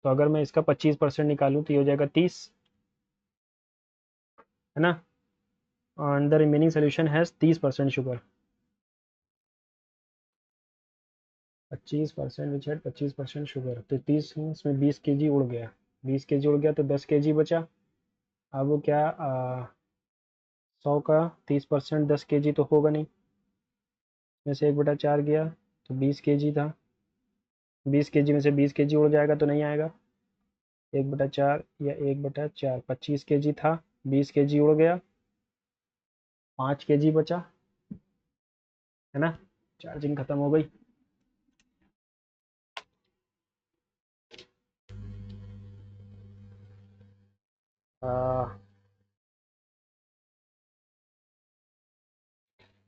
तो अगर मैं इसका 25% निकालूं तो ये हो जाएगा 30, है ना। and the remaining solution has 30% sugar. 25% विच है 25% शुगर, तो 30 इसमें 20 kg उड़ गया, 20 kg उड़ गया तो 10 kg बचा। अब वो क्या 100 का 30% 10 kg तो होगा नहीं, में से 1/4 गया तो 20 kg था, 20 kg में से 20 kg उड़ जाएगा तो नहीं आएगा। 1/4 या 1/4, 25 kg था, 20 kg उड़ गया, 5 kg बचा, है ना। चार्जिंग खत्म हो गई।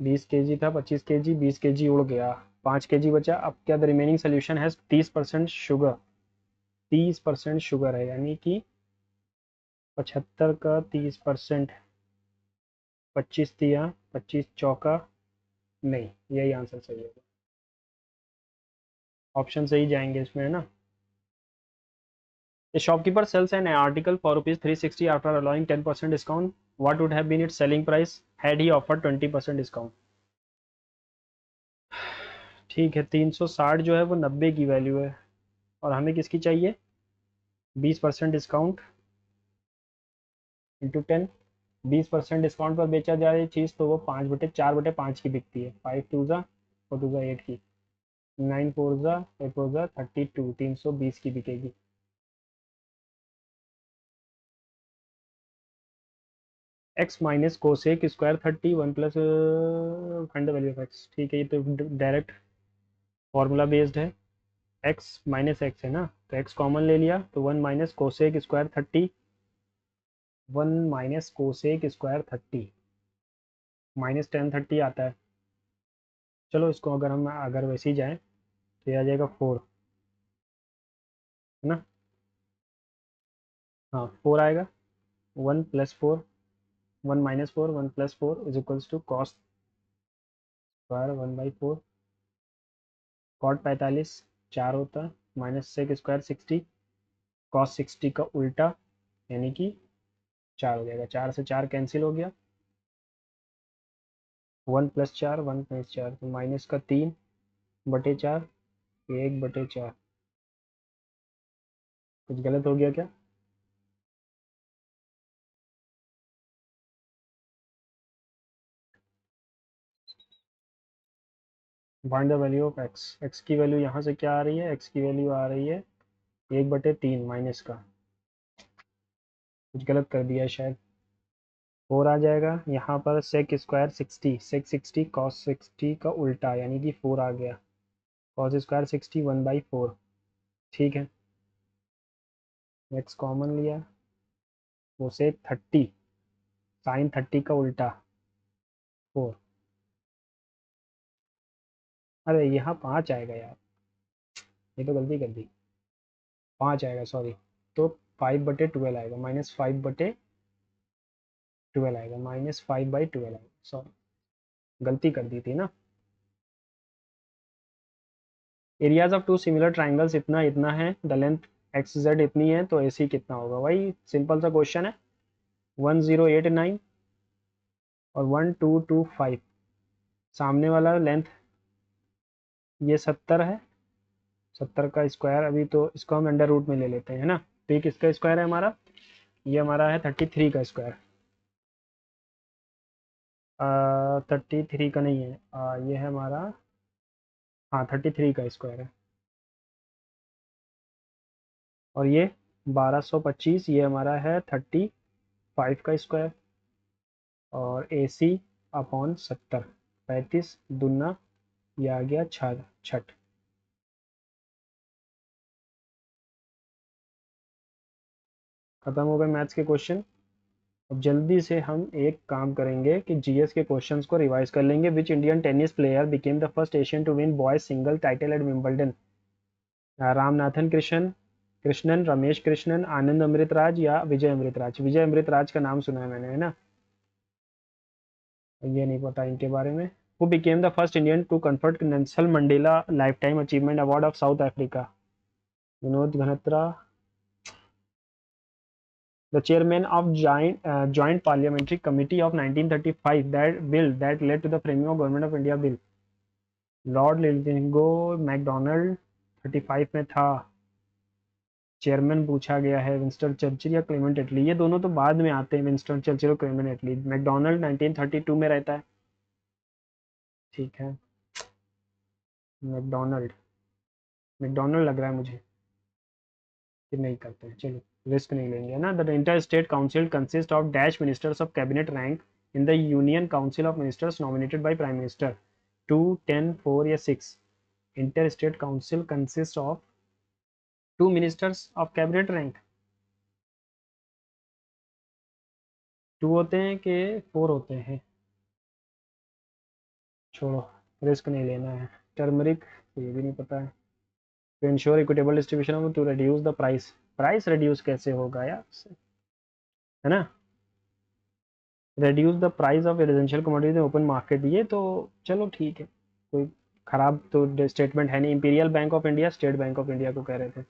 20 kg था, 25 kg, 20 kg उड़ गया, 5 kg बचा। अब क्या, the remaining solution has 30% sugar, 30% sugar है, यानी कि 75 का 30%, 25 दिया, 25 चौका, नहीं, यही आंसर सही होगा। ऑप्शन सही जाएंगे इसमें, है ना। A shopkeeper sells an article for rupees 360 after allowing 10% discount. What would have been its selling price had he offered 20% discount? ठीक है, 360 जो है वो 90 की वैल्यू है, और हमें किसकी चाहिए, 20% डिस्काउंट इंटू 10। 20% डिस्काउंट पर बेचा जा रही चीज़ तो वो 4/5 की बिकती है। 5 2 ज़ा 8 की, 9 4 ज़ा 32, 320 की बिकेगी। X minus cosec square 31 plus, find the value of x. ठीक है, ये तो डायरेक्ट फॉर्मूला बेस्ड है। एक्स माइनस एक्स है ना, तो एक्स कॉमन ले लिया, तो 1 माइनस कोसेक स्क्वायर 30 -10 30 आता है। चलो इसको अगर हम अगर वैसे ही जाएँ तो ये आ जाएगा 4, है ना। हाँ 4 आएगा। 1 + 4, 1 - 4, 1 + 4 is equals to cos square 1/4। Cot 45 4 होता है, -सेक स्क्वायर 60, कॉस 60 का उल्टा, यानी कि 4 हो जाएगा। 4 से 4 कैंसिल हो गया, 1 + 4, 1 - 4, तो माइनस का 3/4, 1/4। कुछ गलत हो गया क्या? Find the value of x. X की वैल्यू यहाँ से क्या आ रही है, एक्स की वैल्यू आ रही है 1/3 माइनस का, कुछ गलत कर दिया है शायद। 4 आ जाएगा यहाँ पर, सेक स्क्वायर 60, सेक 60 कॉस 60 का उल्टा, यानी कि 4 आ गया। Cos square 60 1/4। ठीक है, एक्स कॉमन लिया, वो सेक 30 साइन 30 का उल्टा 4। अरे यहाँ 5 आएगा यार, ये तो गलती कर दी, 5 आएगा सॉरी। तो 5/12 आएगा, -5/12 आएगा, -5/12 आएगा, सॉरी गलती कर दी थी ना। Areas of two similar triangles इतना इतना है, द लेंथ एक्स जेड इतनी है, तो एसी कितना होगा। वही सिंपल सा क्वेश्चन है। 1089 और 1225, सामने वाला लेंथ ये 70 है, 70 का स्क्वायर, अभी तो इसको हम अंडर रूट में ले लेते हैं, है ना। तो ये किसका स्क्वायर है हमारा, ये हमारा है 33 का स्क्वायर। 33 का नहीं है, ये है हमारा, हाँ 33 का स्क्वायर है। और ये 1225, ये हमारा है 35 का स्क्वायर। और AC/70, 35 दूना, ये आ गया छठ छठ। खत्म हो गए मैथ्स के क्वेश्चन। अब जल्दी से हम एक काम करेंगे कि जीएस के क्वेश्चंस को रिवाइज कर लेंगे। Which Indian tennis player became the first Asian to win boys single title at Wimbledon. Ramanathan Krishnan, Ramesh Krishnan, Anand Amritraj या विजय अमृतराज। विजय अमृतराज का नाम सुना है मैंने, है ना। ये नहीं पता इनके बारे में। Who became the first Indian to conferred Nelson Mandela life time achievement award of South Africa. Vinod Ganatra. The chairman of Joint Parliamentary Committee of 1935 that bill that led to the framing of Government of India bill. Lord lingo McDonald 35 में था। Chairman पूछा गया है Winston Churchill या Clement एटली, ये दोनों तो बाद में आते हैं, विंस्टन चर्चिल और क्लेमेंट एटली। मैकडोनल्ड 1932 में रहता है। ठीक है, मैकडोनल्ड, मैकडोनल्ड लग रहा है मुझे कि नहीं करते हैं, चलो रिस्क नहीं लेंगे, है ना। The inter state council consist of dash ministers of cabinet rank in the union council of ministers nominated by prime minister. 2 10 4 या 6। Inter state council consist of 2 ministers of cabinet rank. 2 होते हैं कि 4 होते हैं? छोड़ो, रिस्क नहीं लेना है। टर्मरिक, ये भी नहीं पता है। To ensure equitable distribution of, to reduce the price. Price reduce कैसे होगा यार, है ना। Reduce the price of residential commodities in open market, ये तो चलो ठीक है, कोई खराब तो स्टेटमेंट है नहीं। Imperial bank of India, state Bank of India को कह रहे थे।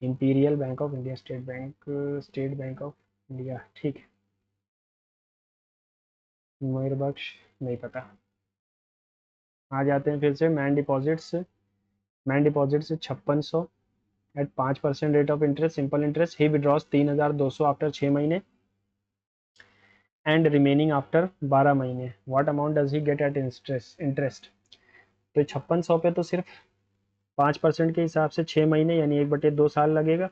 Imperial bank of India, state bank, state Bank of India, ठीक है। मयूरबख्श, नहीं पता। आ जाते हैं फिर से man deposits 5600 at 5% rate of interest, simple interest. He withdraws 3200 after 6 महीने एंड रिमेनिंग आफ्टर 12 महीने। What amount does he get at interest. तो 5600 पे तो सिर्फ 5% के हिसाब से 6 महीने यानी 1/2 साल लगेगा।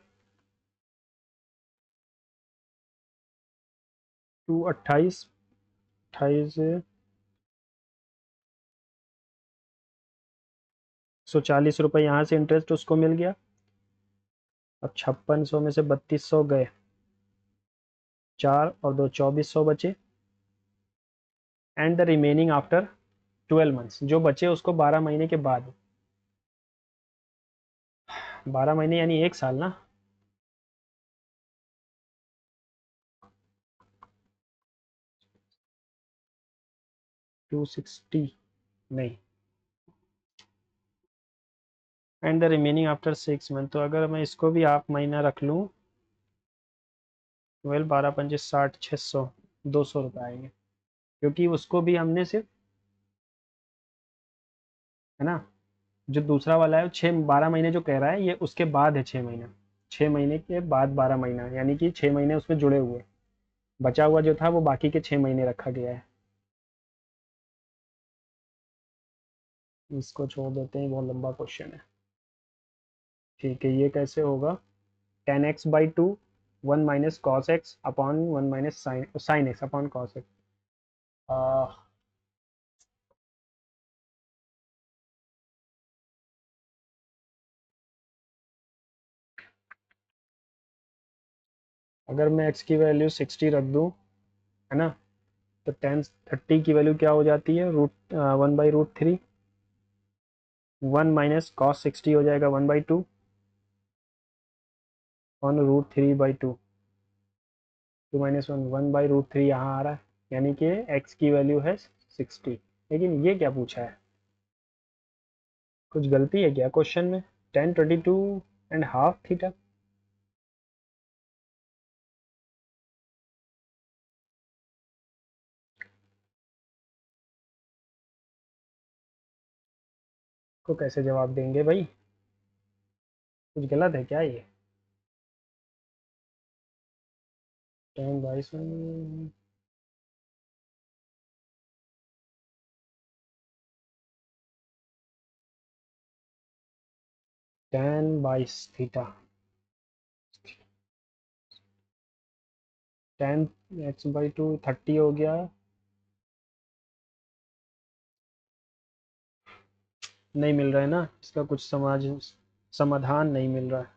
टू 28, 28 140 रुपये यहाँ से इंटरेस्ट उसको मिल गया। अब 5600 में से 3200 गए, 4 और 2 2400 बचे। And the remaining after 12 months, जो बचे उसको 12 महीने के बाद। 12 महीने यानी 1 साल ना। 260, नहीं। And the remaining after 6 month, तो अगर मैं इसको भी हाफ महीना रख लूँ, 12 12 पंजे 60, 600, 200 रुपये आएंगे। क्योंकि उसको भी हमने सिर्फ, है ना, जो दूसरा वाला है 6 12 महीने जो कह रहा है, ये उसके बाद है 6 महीने। 6 महीने के बाद 12 महीना, यानी कि 6 महीने उसमें जुड़े हुए। बचा हुआ जो था वो बाकी के 6 महीने रखा गया है। इसको छोड़ देते हैं, बहुत लंबा क्वेश्चन है। ठीक है, ये कैसे होगा। 10x/2 1 minus cos x upon 1 minus sine x upon cos x. अगर मैं x की वैल्यू 60 रख दूं, है ना, तो 10 30 की वैल्यू क्या हो जाती है, 1/√3। 1 माइनस कॉस 60 हो जाएगा 1/2 ऑन √3/2। 2 - 1 1/√3 यहाँ आ रहा है, यानी कि x की वैल्यू है 60। लेकिन ये क्या पूछा है, कुछ गलती है क्या क्वेश्चन में। 10 22 1/2 थीटा। को कैसे जवाब देंगे भाई, कुछ गलत है क्या ये। 10 22 10/2 10x/2 30 हो गया। नहीं मिल रहा है ना इसका कुछ समाधान नहीं मिल रहा है।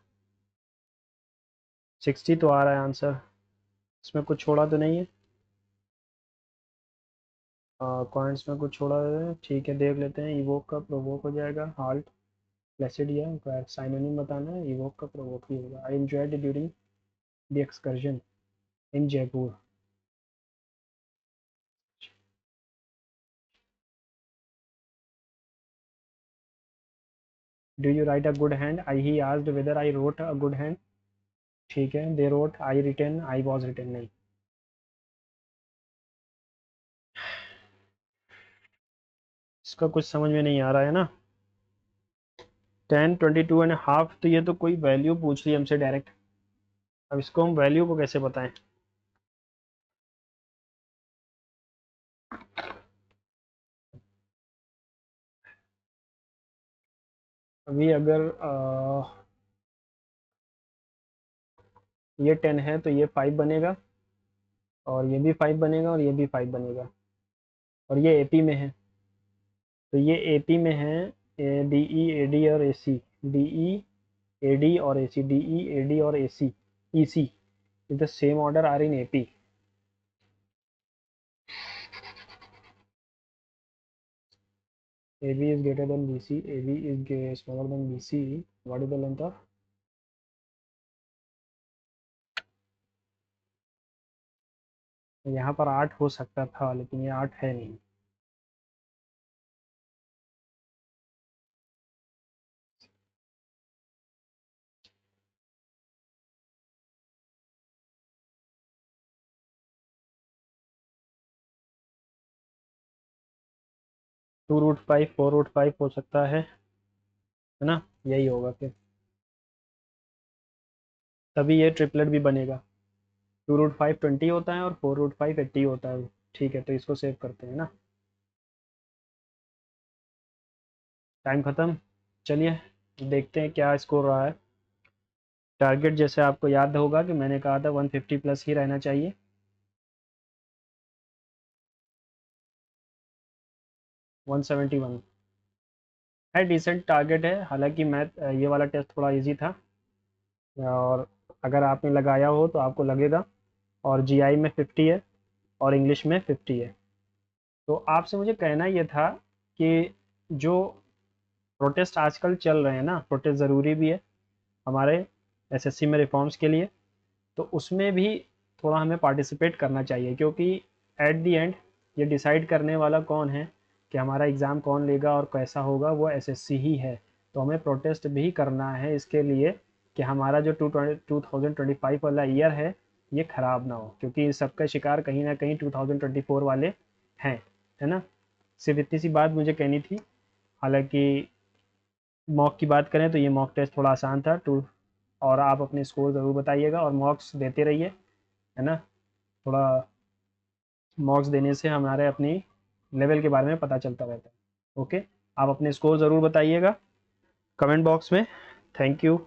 60 तो आ रहा है आंसर, इसमें कुछ छोड़ा तो नहीं है। कॉइंट्स में कुछ छोड़ा है, ठीक है देख लेते हैं। इवोक का प्रोवोक हो जाएगा, हाल्ट प्लेसिडिया, साइनोनिम बताना है, इवोक का प्रोवोक ही होगा। I enjoyed during the excursion in Jaipur. Do you write a good hand, I he asked whether I wrote a good hand. ठीक है, they wrote, I written, I was written, नहीं। इसका कुछ समझ में नहीं आ रहा है ना। 10 22 1/2, तो ये तो कोई वैल्यू पूछ रही है हमसे डायरेक्ट। अब इसको हम वैल्यू को कैसे बताएं। अभी अगर ये 10 है तो ये 5 बनेगा, और ये भी 5 बनेगा, और ये भी 5 बनेगा, और ये एपी में है। तो ये एपी में है, डी ई ए डी और A C. D E A D और A C, D E A D और A C, E C is the same order are in AP. AB is greater than BC, AB is smaller than BC, what is the length of? यहाँ पर 8 हो सकता था लेकिन ये 8 है नहीं। (2√5) (4√5) हो सकता है ना, यही होगा फिर, तभी ये ट्रिपलेट भी बनेगा। 2√5 20 होता है और 4√5 80 होता है। ठीक है, तो इसको सेव करते हैं ना। टाइम ख़त्म। चलिए देखते हैं क्या स्कोर रहा है। टारगेट जैसे आपको याद होगा कि मैंने कहा था 150 प्लस ही रहना चाहिए। 171 है, डिसेंट टारगेट है। हालांकि मैथ ये वाला टेस्ट थोड़ा इजी था, और अगर आपने लगाया हो तो आपको लगेगा। और जीआई में 50 है और इंग्लिश में 50 है। तो आपसे मुझे कहना ये था कि जो प्रोटेस्ट आजकल चल रहे हैं ना, प्रोटेस्ट ज़रूरी भी है हमारे एसएससी में रिफॉर्म्स के लिए, तो उसमें भी थोड़ा हमें पार्टिसिपेट करना चाहिए, क्योंकि एट दी एंड ये डिसाइड करने वाला कौन है कि हमारा एग्ज़ाम कौन लेगा और कैसा होगा, वो एसएससी ही है। तो हमें प्रोटेस्ट भी करना है इसके लिए कि हमारा जो 2025 वाला ईयर है ये ख़राब ना हो, क्योंकि सबका शिकार कहीं ना कहीं 2024 वाले हैं, है ना। सिर्फ इतनी सी बात मुझे कहनी थी। हालांकि मॉक की बात करें तो ये मॉक टेस्ट थोड़ा आसान था टू, और आप अपने स्कोर ज़रूर बताइएगा और मॉक्स देते रहिए, है ना। थोड़ा मॉक्स देने से हमारे अपनी लेवल के बारे में पता चलता रहता है। ओके, आप अपने स्कोर ज़रूर बताइएगा कमेंट बॉक्स में। Thank you.